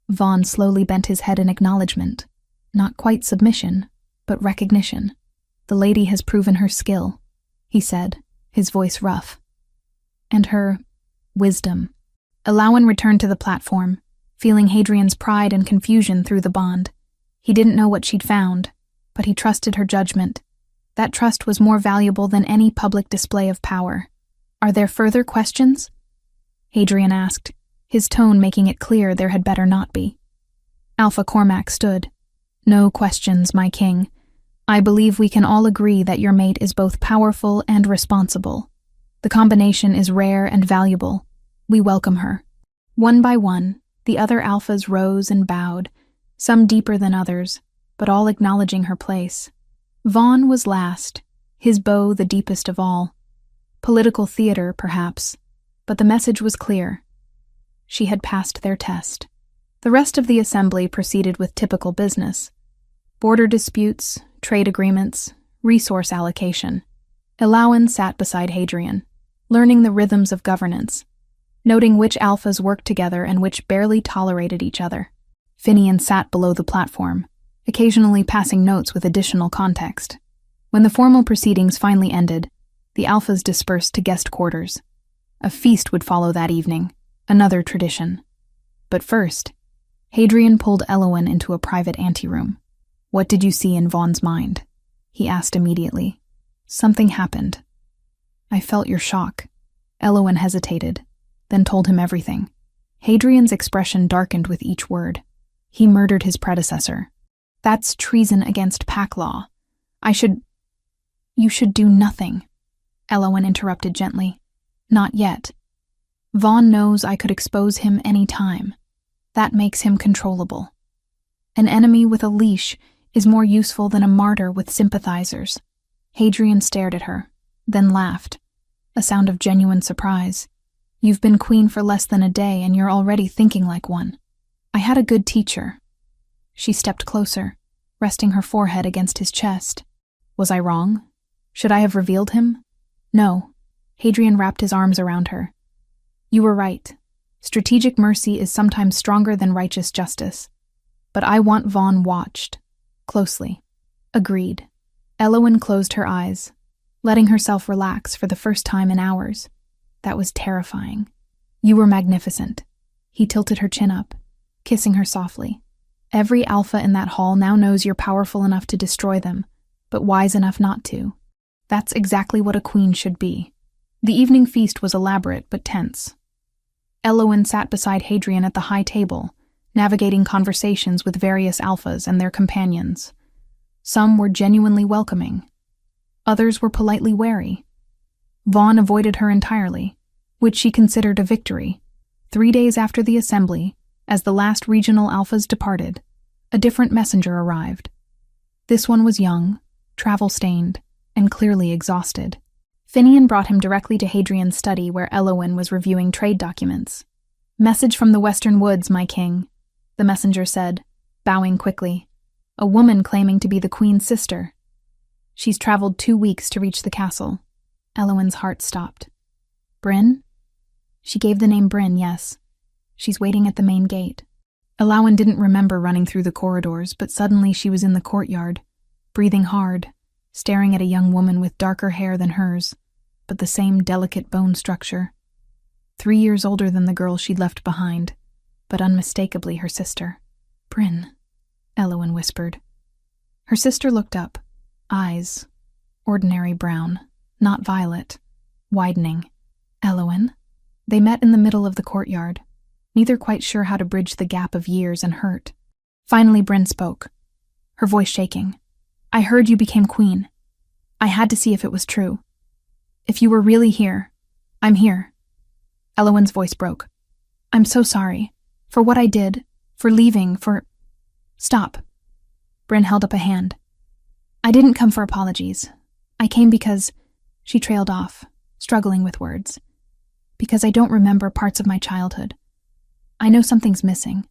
Vaughn slowly bent his head in acknowledgement. Not quite submission, but recognition. "The lady has proven her skill," he said, his voice rough. "And her wisdom." Elowen returned to the platform, feeling Hadrian's pride and confusion through the bond. He didn't know what she'd found, but he trusted her judgment. That trust was more valuable than any public display of power. "Are there further questions?" Hadrian asked, his tone making it clear there had better not be. Alpha Cormac stood. "No questions, my king. I believe we can all agree that your mate is both powerful and responsible. The combination is rare and valuable. We welcome her." One by one, the other alphas rose and bowed, some deeper than others, but all acknowledging her place. Vaughn was last, his bow the deepest of all. Political theater, perhaps, but the message was clear. She had passed their test. The rest of the assembly proceeded with typical business. Border disputes, trade agreements, resource allocation. Elowen sat beside Hadrian, learning the rhythms of governance, noting which alphas worked together and which barely tolerated each other. Finian sat below the platform, occasionally passing notes with additional context. When the formal proceedings finally ended, the alphas dispersed to guest quarters. A feast would follow that evening, another tradition. But first, Hadrian pulled Elowen into a private anteroom. "What did you see in Vaughn's mind?" he asked immediately. "Something happened." "I felt your shock." Elowen hesitated, then told him everything. Hadrian's expression darkened with each word. "He murdered his predecessor. That's treason against pack law. You should do nothing." Elowen interrupted gently. "Not yet. Vaughn knows I could expose him any time. That makes him controllable. An enemy with a leash is more useful than a martyr with sympathizers." Hadrian stared at her, then laughed, a sound of genuine surprise. "You've been queen for less than a day and you're already thinking like one. I had a good teacher." She stepped closer, resting her forehead against his chest. "Was I wrong? Should I have revealed him?" "No." Hadrian wrapped his arms around her. "You were right. Strategic mercy is sometimes stronger than righteous justice. But I want Vaughn watched. Closely." "Agreed." Elowen closed her eyes, letting herself relax for the first time in hours. That was terrifying. "You were magnificent." He tilted her chin up, kissing her softly. "Every alpha in that hall now knows you're powerful enough to destroy them, but wise enough not to. That's exactly what a queen should be." The evening feast was elaborate but tense. Elowen sat beside Hadrian at the high table, navigating conversations with various alphas and their companions. Some were genuinely welcoming. Others were politely wary. Vaughn avoided her entirely, which she considered a victory. 3 days after the assembly, as the last regional alphas departed, a different messenger arrived. This one was young, travel-stained, and clearly exhausted. Finian brought him directly to Hadrian's study where Elowen was reviewing trade documents. "Message from the Western Woods, my king," the messenger said, bowing quickly. "A woman claiming to be the queen's sister. She's traveled 2 weeks to reach the castle." Elowen's heart stopped. "Bryn?" She gave the name Bryn, yes. "She's waiting at the main gate." Elowen didn't remember running through the corridors, but suddenly she was in the courtyard, breathing hard, staring at a young woman with darker hair than hers, but the same delicate bone structure. 3 years older than the girl she'd left behind, but unmistakably her sister. "Bryn," Elowen whispered. Her sister looked up, eyes, ordinary brown, not violet, widening. "Elowen?" They met in the middle of the courtyard, neither quite sure how to bridge the gap of years and hurt. Finally Bryn spoke, her voice shaking. "I heard you became queen. I had to see if it was true. If you were really here, I'm here." Elowen's voice broke. "I'm so sorry. For what I did. For leaving. For—" "Stop." Bryn held up a hand. "I didn't come for apologies. I came because—" She trailed off, struggling with words. "Because I don't remember parts of my childhood. I know something's missing.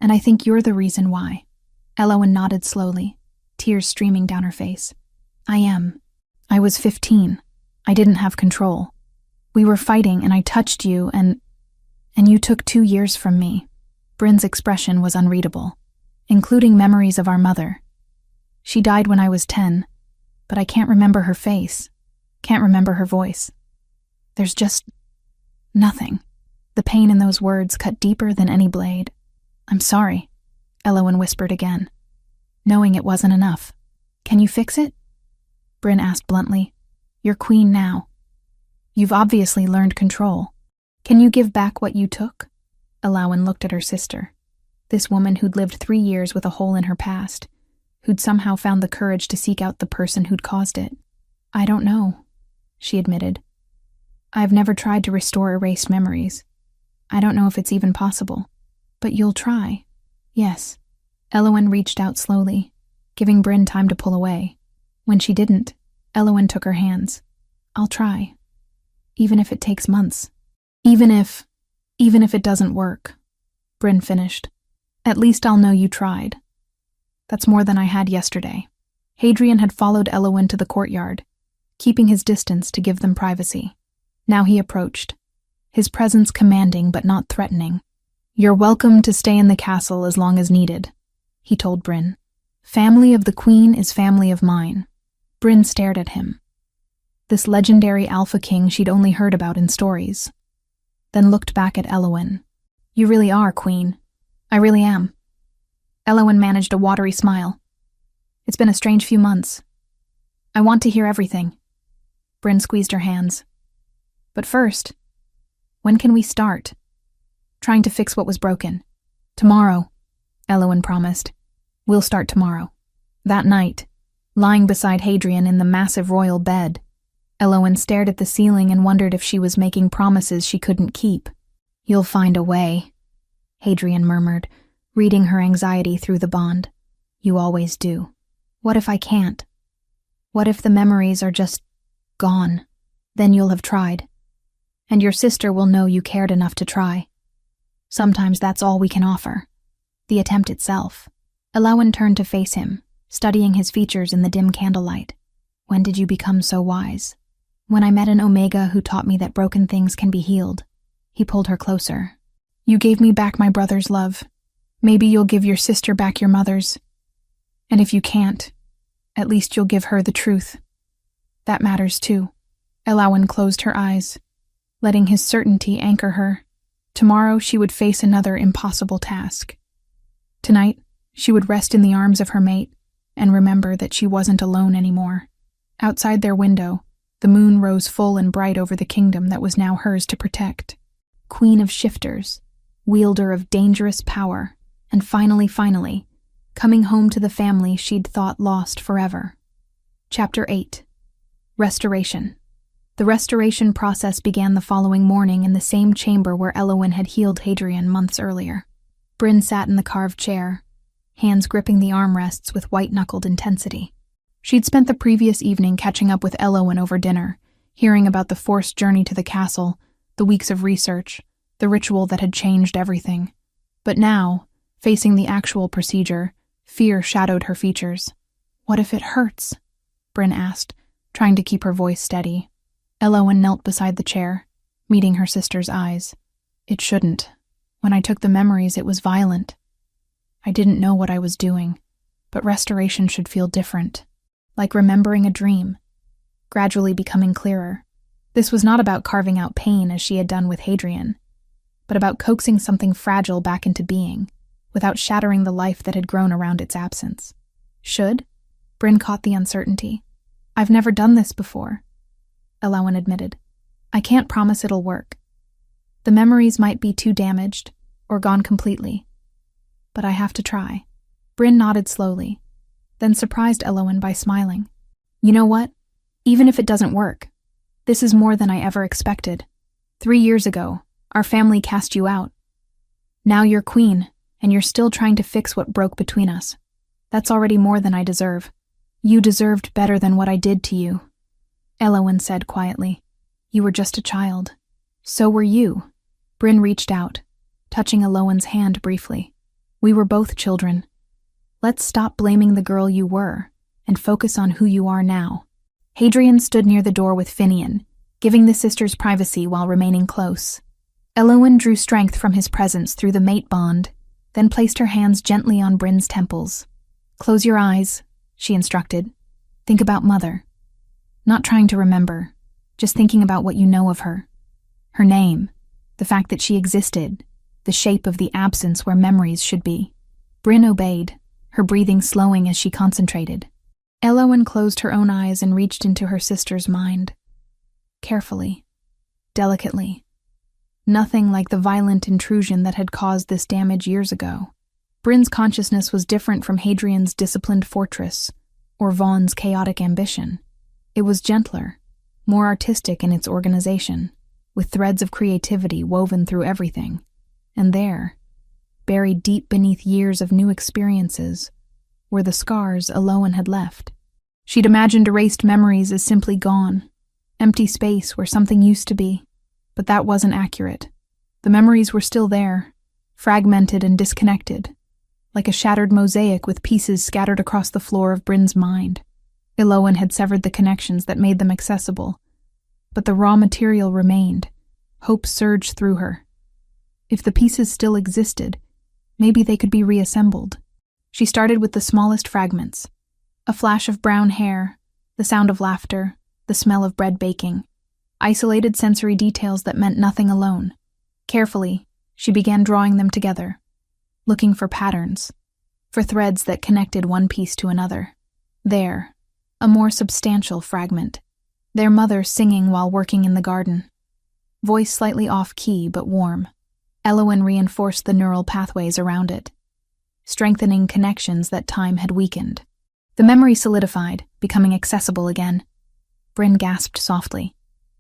And I think you're the reason why." Elowen nodded slowly, tears streaming down her face. "I am. I was 15. I didn't have control. We were fighting and I touched you and you took 2 years from me." Bryn's expression was unreadable, including memories of our mother. "She died when I was 10, but I can't remember her face, can't remember her voice. There's just nothing." The pain in those words cut deeper than any blade. "I'm sorry," Elowen whispered again, knowing it wasn't enough. "Can you fix it?" Bryn asked bluntly. "You're queen now. You've obviously learned control. Can you give back what you took?" Elowen looked at her sister, this woman who'd lived 3 years with a hole in her past, who'd somehow found the courage to seek out the person who'd caused it. "I don't know," she admitted. "I've never tried to restore erased memories. I don't know if it's even possible. But you'll try." "Yes." Elowen reached out slowly, giving Bryn time to pull away. When she didn't, Elowen took her hands. "I'll try. even if it takes months. Even if it doesn't work, Bryn finished. At least I'll know you tried. That's more than I had yesterday. Hadrian had followed Eowyn to the courtyard, keeping his distance to give them privacy. Now he approached, his presence commanding but not threatening. You're welcome to stay in the castle as long as needed, he told Bryn. Family of the Queen is family of mine. Bryn stared at him. This legendary Alpha King she'd only heard about in stories. Then looked back at Eowyn. You really are, Queen. I really am. Eowyn managed a watery smile. It's been a strange few months. I want to hear everything. Bryn squeezed her hands. But first, when can we start? Trying to fix what was broken. Tomorrow, Eowyn promised. We'll start tomorrow. That night, lying beside Hadrian in the massive royal bed, Eowyn stared at the ceiling and wondered if she was making promises she couldn't keep. You'll find a way, Hadrian murmured, reading her anxiety through the bond. You always do. What if I can't? What if the memories are just gone? Then you'll have tried. And your sister will know you cared enough to try. Sometimes that's all we can offer. The attempt itself. Eowyn turned to face him, studying his features in the dim candlelight. When did you become so wise? When I met an Omega who taught me that broken things can be healed. He pulled her closer. You gave me back my brother's love. Maybe you'll give your sister back your mother's. And if you can't, at least you'll give her the truth. That matters too. Eowyn closed her eyes, letting his certainty anchor her. Tomorrow she would face another impossible task. Tonight, she would rest in the arms of her mate and remember that she wasn't alone anymore. Outside their window, the moon rose full and bright over the kingdom that was now hers to protect. Queen of shifters, wielder of dangerous power, and finally, coming home to the family she'd thought lost forever. Chapter 8. Restoration. The restoration process began the following morning in the same chamber where Eowyn had healed Hadrian months earlier. Bryn sat in the carved chair, hands gripping the armrests with white-knuckled intensity. She'd spent the previous evening catching up with Eowyn over dinner, hearing about the forced journey to the castle, the weeks of research, the ritual that had changed everything. But now, facing the actual procedure, fear shadowed her features. What if it hurts? Bryn asked, trying to keep her voice steady. Eowyn knelt beside the chair, meeting her sister's eyes. It shouldn't. When I took the memories, it was violent. I didn't know what I was doing, but restoration should feel different. Like remembering a dream, gradually becoming clearer. This was not about carving out pain as she had done with Hadrian, but about coaxing something fragile back into being, without shattering the life that had grown around its absence. Should? Bryn caught the uncertainty. I've never done this before, Eowyn admitted. I can't promise it'll work. The memories might be too damaged, or gone completely. But I have to try. Bryn nodded slowly, then surprised Eowyn by smiling. You know what? Even if it doesn't work, this is more than I ever expected. 3 years ago, our family cast you out. Now you're queen, and you're still trying to fix what broke between us. That's already more than I deserve. You deserved better than what I did to you, Eowyn said quietly. You were just a child. So were you. Bryn reached out, touching Eowyn's hand briefly. We were both children. Let's stop blaming the girl you were and focus on who you are now. Hadrian stood near the door with Finian, giving the sisters privacy while remaining close. Eowyn drew strength from his presence through the mate bond, then placed her hands gently on Bryn's temples. Close your eyes, she instructed. Think about Mother. Not trying to remember, just thinking about what you know of her. Her name, the fact that she existed, the shape of the absence where memories should be. Bryn obeyed, her breathing slowing as she concentrated. Eowyn closed her own eyes and reached into her sister's mind. Carefully, delicately. Nothing like the violent intrusion that had caused this damage years ago. Bryn's consciousness was different from Hadrian's disciplined fortress, or Vaughn's chaotic ambition. It was gentler, more artistic in its organization, with threads of creativity woven through everything. And there, buried deep beneath years of new experiences, were the scars Eowyn had left. She'd imagined erased memories as simply gone, Empty space where something used to be. But that wasn't accurate. The memories were still there, fragmented and disconnected, like a shattered mosaic with pieces scattered across the floor of Bryn's mind. Elowen had severed the connections that made them accessible, but the raw material remained. Hope surged through her. If the pieces still existed, maybe they could be reassembled. She started with the smallest fragments. A flash of brown hair, the sound of laughter, the smell of bread baking. Isolated sensory details that meant nothing alone. Carefully, she began drawing them together, looking for patterns, for threads that connected one piece to another. There, a more substantial fragment. Their mother singing while working in the garden. Voice slightly off-key but warm. Elowen reinforced the neural pathways around it, strengthening connections that time had weakened. The memory solidified, becoming accessible again. Bryn gasped softly.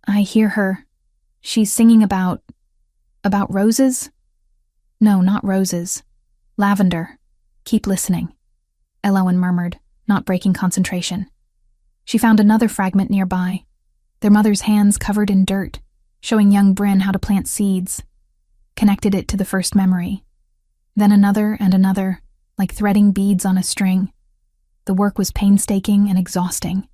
I hear her. She's singing about roses? No, not roses. Lavender. Keep listening. Elowen murmured, not breaking concentration. She found another fragment nearby, their mother's hands covered in dirt, showing young Bryn how to plant seeds. Connected it to the first memory. Then another and another, like threading beads on a string. The work was painstaking and exhausting.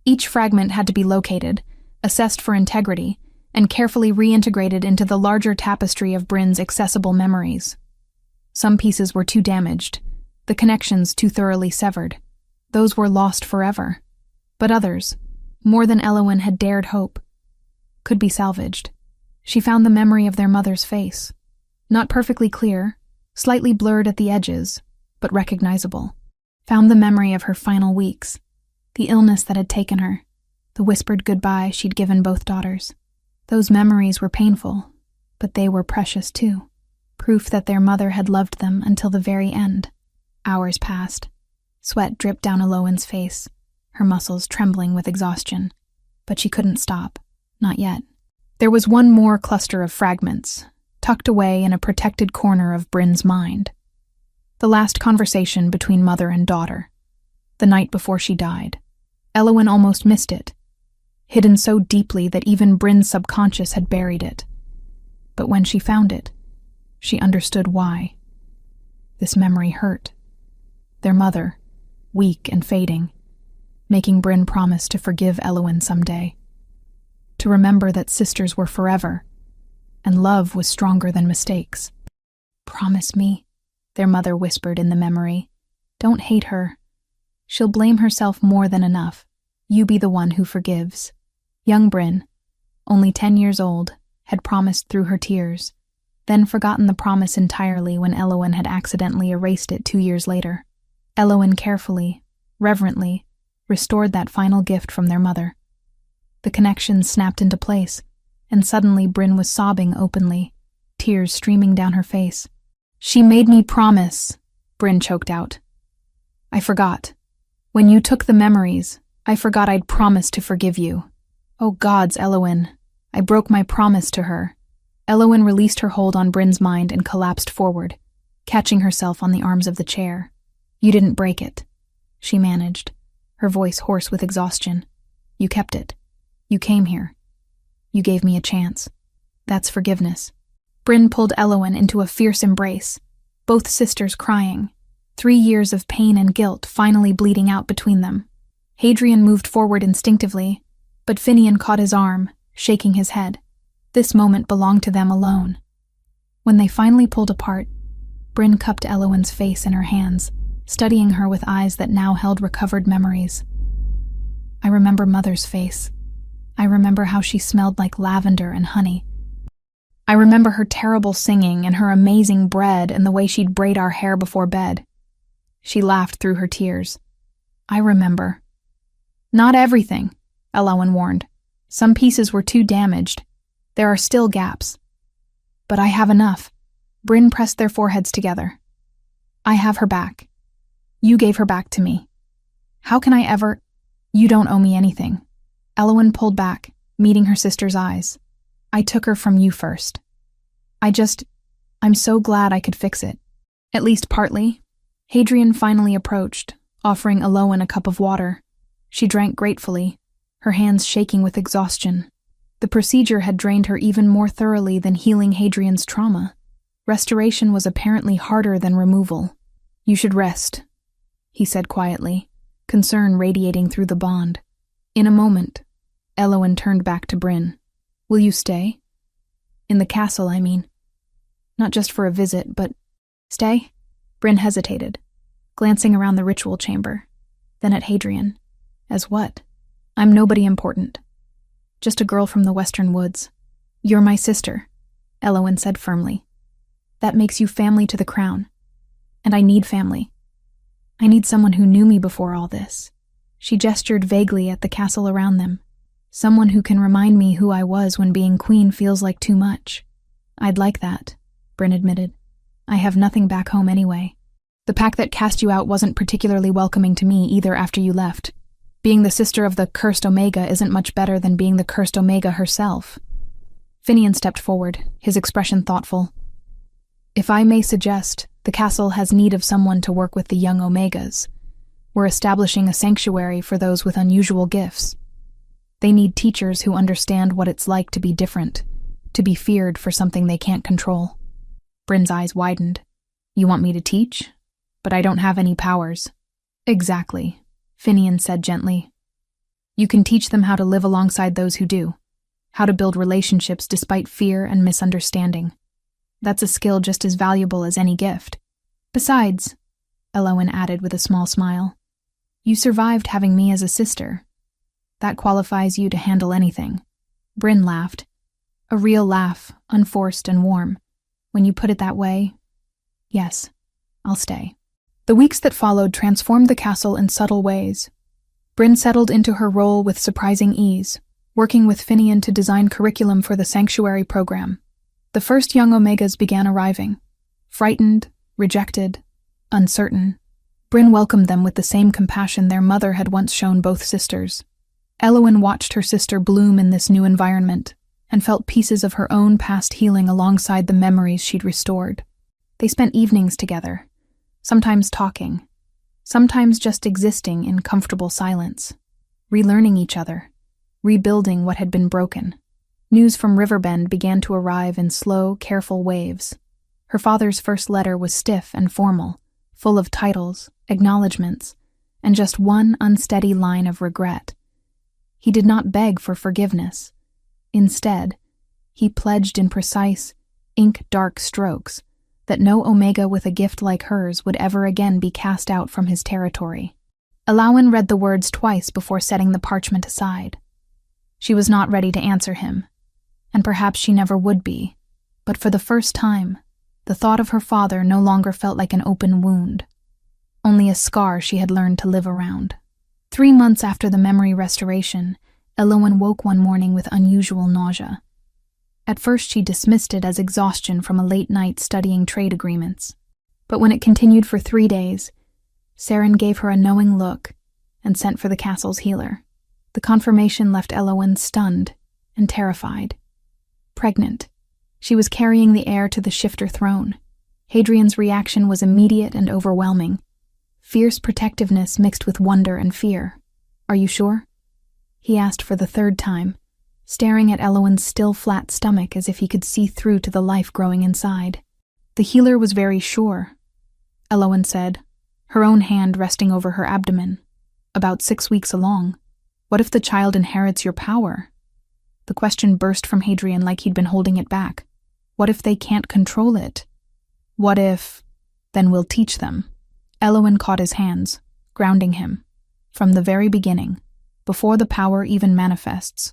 Each fragment had to be located, assessed for integrity, and carefully reintegrated into the larger tapestry of Bryn's accessible memories. Some pieces were too damaged, the connections too thoroughly severed. Those were lost forever. But others, more than Elowen had dared hope, could be salvaged. She found the memory of their mother's face. Not perfectly clear, slightly blurred at the edges, but recognizable. Found the memory of her final weeks, the illness that had taken her, the whispered goodbye she'd given both daughters. Those memories were painful, but they were precious too. Proof that their mother had loved them until the very end. Hours passed. Sweat dripped down Elowen's face, her muscles trembling with exhaustion. But she couldn't stop. Not yet. There was one more cluster of fragments, tucked away in a protected corner of Bryn's mind. The last conversation between mother and daughter, the night before she died. Elowen almost missed it, hidden so deeply that even Bryn's subconscious had buried it. But when she found it, she understood why. This memory hurt. Their mother, weak and fading, making Bryn promise to forgive Elowen someday. To remember that sisters were forever, and love was stronger than mistakes. Promise me, their mother whispered in the memory. Don't hate her. She'll blame herself more than enough. You be the one who forgives. Young Bryn, only 10 years old, had promised through her tears, then forgotten the promise entirely when Elowen had accidentally erased it 2 years later. Elowen carefully, reverently, restored that final gift from their mother. The connection snapped into place, and suddenly Bryn was sobbing openly, tears streaming down her face. She made me promise, Bryn choked out. I forgot. When you took the memories, I forgot I'd promised to forgive you. Oh gods, Elowen. I broke my promise to her. Elowen released her hold on Bryn's mind and collapsed forward, catching herself on the arms of the chair. You didn't break it, she managed, her voice hoarse with exhaustion. You kept it. You came here. You gave me a chance. That's forgiveness. Bryn pulled Elowen into a fierce embrace, both sisters crying, 3 years of pain and guilt finally bleeding out between them. Hadrian moved forward instinctively, but Finian caught his arm, shaking his head. This moment belonged to them alone. When they finally pulled apart, Bryn cupped Elowen's face in her hands, studying her with eyes that now held recovered memories. I remember Mother's face. I remember how she smelled like lavender and honey. I remember her terrible singing and her amazing bread and the way she'd braid our hair before bed. She laughed through her tears. I remember. Not everything, Elowen warned. Some pieces were too damaged. There are still gaps. But I have enough. Bryn pressed their foreheads together. I have her back. You gave her back to me. How can I ever... You don't owe me anything. Elowen pulled back, meeting her sister's eyes. I took her from you first. I'm so glad I could fix it. At least partly. Hadrian finally approached, offering Elowen a cup of water. She drank gratefully, her hands shaking with exhaustion. The procedure had drained her even more thoroughly than healing Hadrian's trauma. Restoration was apparently harder than removal. "You should rest," he said quietly, concern radiating through the bond. In a moment, Elowen turned back to Bryn. "Will you stay? In the castle, I mean. Not just for a visit, but stay?" Bryn hesitated, glancing around the ritual chamber, then at Hadrian. "As what? I'm nobody important. Just a girl from the western woods." "You're my sister," Elowen said firmly. "That makes you family to the crown. And I need family. I need someone who knew me before all this." She gestured vaguely at the castle around them. "Someone who can remind me who I was when being queen feels like too much." "I'd like that," Bryn admitted. "I have nothing back home anyway. The pack that cast you out wasn't particularly welcoming to me either after you left. Being the sister of the cursed Omega isn't much better than being the cursed Omega herself." Finian stepped forward, his expression thoughtful. "If I may suggest, the castle has need of someone to work with the young Omegas. We're establishing a sanctuary for those with unusual gifts. They need teachers who understand what it's like to be different, to be feared for something they can't control." Bryn's eyes widened. "You want me to teach? But I don't have any powers." "Exactly," Finian said gently. "You can teach them how to live alongside those who do, how to build relationships despite fear and misunderstanding. That's a skill just as valuable as any gift. Besides," Elowen added with a small smile, "you survived having me as a sister. That qualifies you to handle anything." Bryn laughed. A real laugh, unforced and warm. "When you put it that way, yes, I'll stay." The weeks that followed transformed the castle in subtle ways. Bryn settled into her role with surprising ease, working with Finian to design curriculum for the sanctuary program. The first young Omegas began arriving. Frightened, rejected, uncertain, Bryn welcomed them with the same compassion their mother had once shown both sisters. Elowen watched her sister bloom in this new environment and felt pieces of her own past healing alongside the memories she'd restored. They spent evenings together, sometimes talking, sometimes just existing in comfortable silence, relearning each other, rebuilding what had been broken. News from Riverbend began to arrive in slow, careful waves. Her father's first letter was stiff and formal, full of titles, acknowledgments, and just one unsteady line of regret. He did not beg for forgiveness. Instead, he pledged in precise, ink-dark strokes that no Omega with a gift like hers would ever again be cast out from his territory. Elowen read the words twice before setting the parchment aside. She was not ready to answer him, and perhaps she never would be, but for the first time, the thought of her father no longer felt like an open wound, only a scar she had learned to live around. 3 months after the memory restoration, Elowen woke one morning with unusual nausea. At first she dismissed it as exhaustion from a late night studying trade agreements. But when it continued for 3 days, Saren gave her a knowing look and sent for the castle's healer. The confirmation left Elowen stunned and terrified. Pregnant, she was carrying the heir to the shifter throne. Hadrian's reaction was immediate and overwhelming. Fierce protectiveness mixed with wonder and fear. "Are you sure?" he asked for the 3rd time, staring at Elowen's still flat stomach as if he could see through to the life growing inside. "The healer was very sure," Elowen said, her own hand resting over her abdomen. "About 6 weeks along. What if the child inherits your power?" The question burst from Hadrian like he'd been holding it back. "What if they can't control it? What if—" "Then we'll teach them." Elowen caught his hands, grounding him. "From the very beginning, before the power even manifests,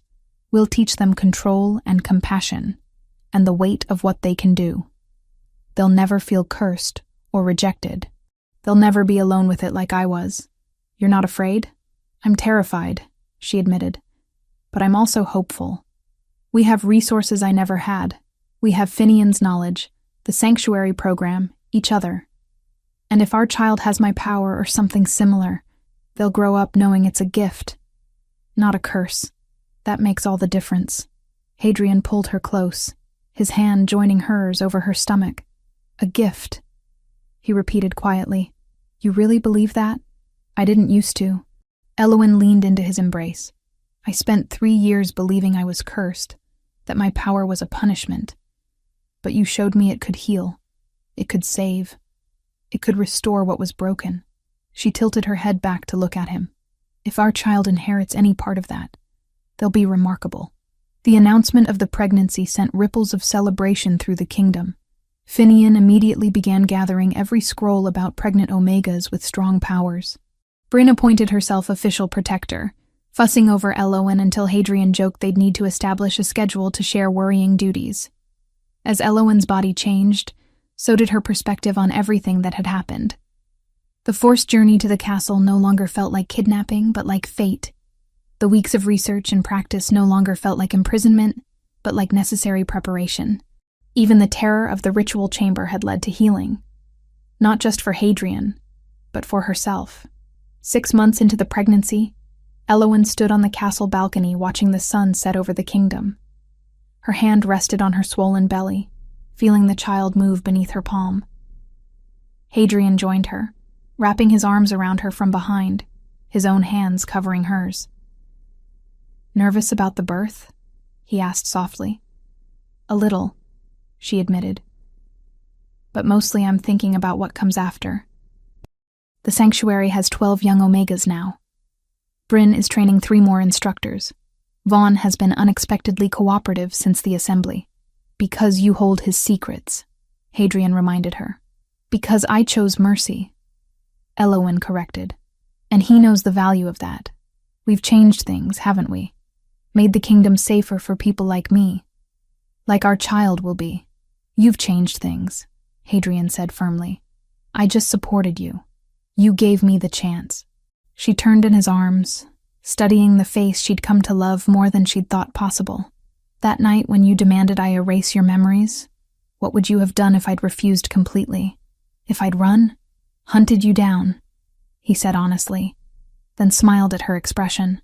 we'll teach them control and compassion, and the weight of what they can do. They'll never feel cursed or rejected. They'll never be alone with it like I was. You're not afraid?" "I'm terrified," she admitted. "But I'm also hopeful. We have resources I never had. We have Finian's knowledge, the sanctuary program, each other. And if our child has my power or something similar, they'll grow up knowing it's a gift, not a curse. That makes all the difference." Hadrian pulled her close, his hand joining hers over her stomach. "A gift," he repeated quietly. "You really believe that? I didn't used to." Elowen leaned into his embrace. I spent 3 years believing I was cursed, that my power was a punishment. But you showed me it could heal. It could save. It could restore what was broken. She tilted her head back to look at him. If our child inherits any part of that, they'll be remarkable. The announcement of the pregnancy sent ripples of celebration through the kingdom. Finian immediately began gathering every scroll about pregnant Omegas with strong powers. Bryn appointed herself official protector, fussing over Elowen until Hadrian joked they'd need to establish a schedule to share worrying duties. As Elowen's body changed, so did her perspective on everything that had happened. The forced journey to the castle no longer felt like kidnapping, but like fate. The weeks of research and practice no longer felt like imprisonment, but like necessary preparation. Even the terror of the ritual chamber had led to healing. Not just for Hadrian, but for herself. 6 months into the pregnancy, Elowen stood on the castle balcony watching the sun set over the kingdom. Her hand rested on her swollen belly, feeling the child move beneath her palm. Hadrian joined her, wrapping his arms around her from behind, his own hands covering hers. "Nervous about the birth?" he asked softly. "A little," she admitted. "But mostly I'm thinking about what comes after. The sanctuary has 12 young Omegas now. Bryn is training 3 more instructors. Vaughn has been unexpectedly cooperative since the assembly. Because you hold his secrets," Hadrian reminded her. "Because I chose mercy," Elowen corrected. "And he knows the value of that. We've changed things, haven't we? Made the kingdom safer for people like me. Like our child will be." "You've changed things," Hadrian said firmly. "I just supported you. You gave me the chance." She turned in his arms, studying the face she'd come to love more than she'd thought possible. "That night when you demanded I erase your memories, what would you have done if I'd refused completely? If I'd run? Hunted you down?" He said honestly, then smiled at her expression.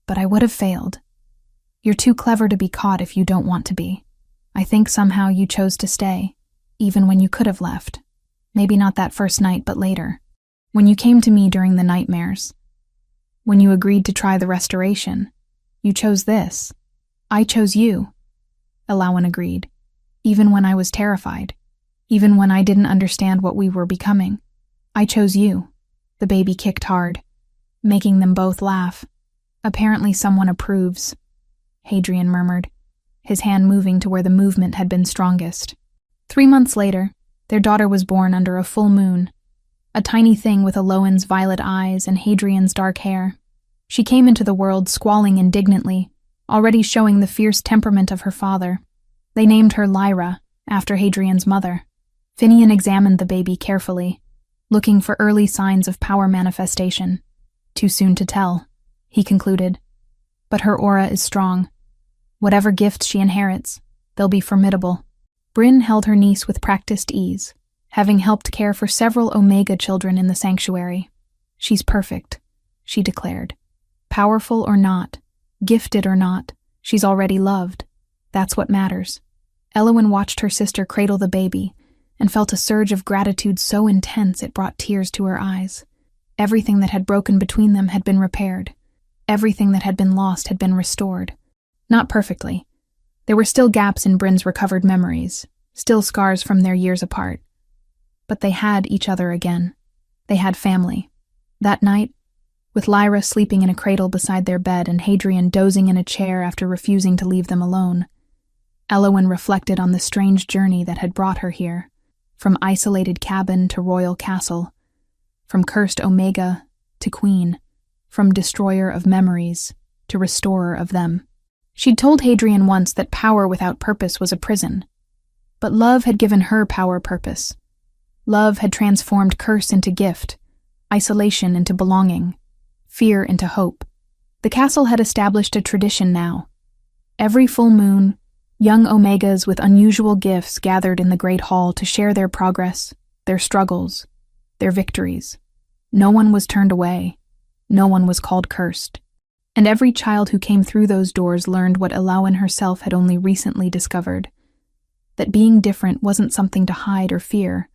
"But I would have failed. You're too clever to be caught if you don't want to be. I think somehow you chose to stay, even when you could have left. Maybe not that first night, but later. When you came to me during the nightmares. When you agreed to try the restoration. You chose this. I chose you," Elowen agreed. "Even when I was terrified. Even when I didn't understand what we were becoming. I chose you." The baby kicked hard, making them both laugh. "Apparently someone approves," Hadrian murmured, his hand moving to where the movement had been strongest. 3 months later, their daughter was born under a full moon, a tiny thing with Elowen's violet eyes and Hadrian's dark hair. She came into the world squalling indignantly, already showing the fierce temperament of her father. They named her Lyra, after Hadrian's mother. Finian examined the baby carefully, looking for early signs of power manifestation. "Too soon to tell," he concluded. "But her aura is strong. Whatever gifts she inherits, they'll be formidable." Bryn held her niece with practiced ease, having helped care for several Omega children in the sanctuary. "She's perfect," she declared. "Powerful or not, gifted or not, she's already loved. That's what matters." Elowen watched her sister cradle the baby and felt a surge of gratitude so intense it brought tears to her eyes. Everything that had broken between them had been repaired. Everything that had been lost had been restored. Not perfectly. There were still gaps in Bryn's recovered memories, still scars from their years apart. But they had each other again. They had family. That night, with Lyra sleeping in a cradle beside their bed and Hadrian dozing in a chair after refusing to leave them alone, Elowen reflected on the strange journey that had brought her here, from isolated cabin to royal castle, from cursed Omega to queen, from destroyer of memories to restorer of them. She'd told Hadrian once that power without purpose was a prison, but love had given her power purpose. Love had transformed curse into gift, isolation into belonging, fear into hope. The castle had established a tradition now. Every full moon, young Omegas with unusual gifts gathered in the great hall to share their progress, their struggles, their victories. No one was turned away. No one was called cursed. And every child who came through those doors learned what Elowen herself had only recently discovered, that being different wasn't something to hide or fear,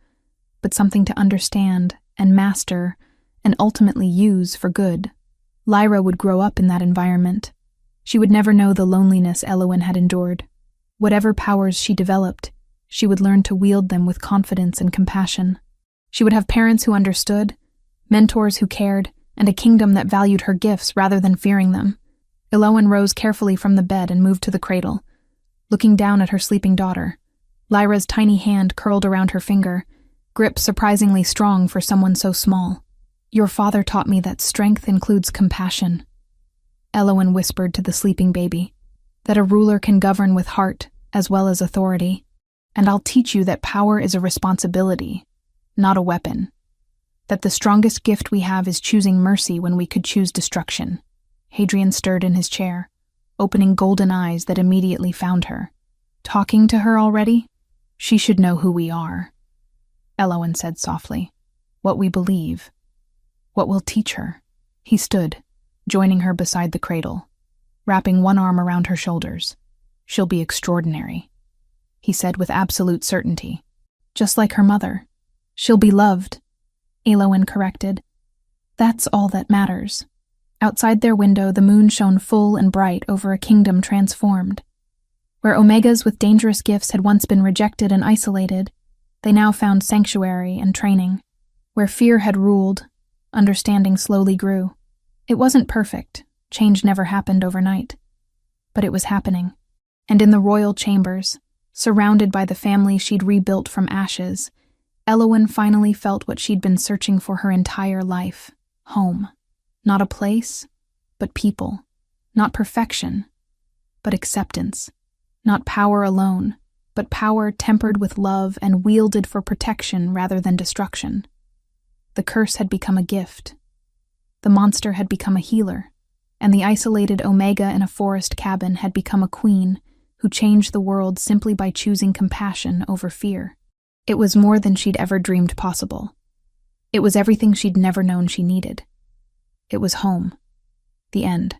but something to understand and master and ultimately use for good. Lyra would grow up in that environment, She would never know the loneliness Elowen had endured. Whatever powers she developed, she would learn to wield them with confidence and compassion. She would have parents who understood, mentors who cared, and a kingdom that valued her gifts rather than fearing them. Elowen rose carefully from the bed and moved to the cradle, looking down at her sleeping daughter. Lyra's tiny hand curled around her finger, grip surprisingly strong for someone so small. "Your father taught me that strength includes compassion," Elowen whispered to the sleeping baby, "that a ruler can govern with heart as well as authority. And I'll teach you that power is a responsibility, not a weapon. That the strongest gift we have is choosing mercy when we could choose destruction." Hadrian stirred in his chair, opening golden eyes that immediately found her. "Talking to her already? She should know who we are," Elowen said softly. "What we believe. What we'll teach her." He stood, joining her beside the cradle, wrapping one arm around her shoulders. "She'll be extraordinary," he said with absolute certainty. "Just like her mother. She'll be loved," Elowen corrected. "That's all that matters." Outside their window, the moon shone full and bright over a kingdom transformed. Where Omegas with dangerous gifts had once been rejected and isolated, they now found sanctuary and training. Where fear had ruled, understanding slowly grew. It wasn't perfect, change never happened overnight. But it was happening. And in the royal chambers, surrounded by the family she'd rebuilt from ashes, Elowen finally felt what she'd been searching for her entire life: home. Not a place, but people. Not perfection, but acceptance. Not power alone, but power tempered with love and wielded for protection rather than destruction. The curse had become a gift. The monster had become a healer, and the isolated Omega in a forest cabin had become a queen who changed the world simply by choosing compassion over fear. It was more than she'd ever dreamed possible. It was everything she'd never known she needed. It was home. The end.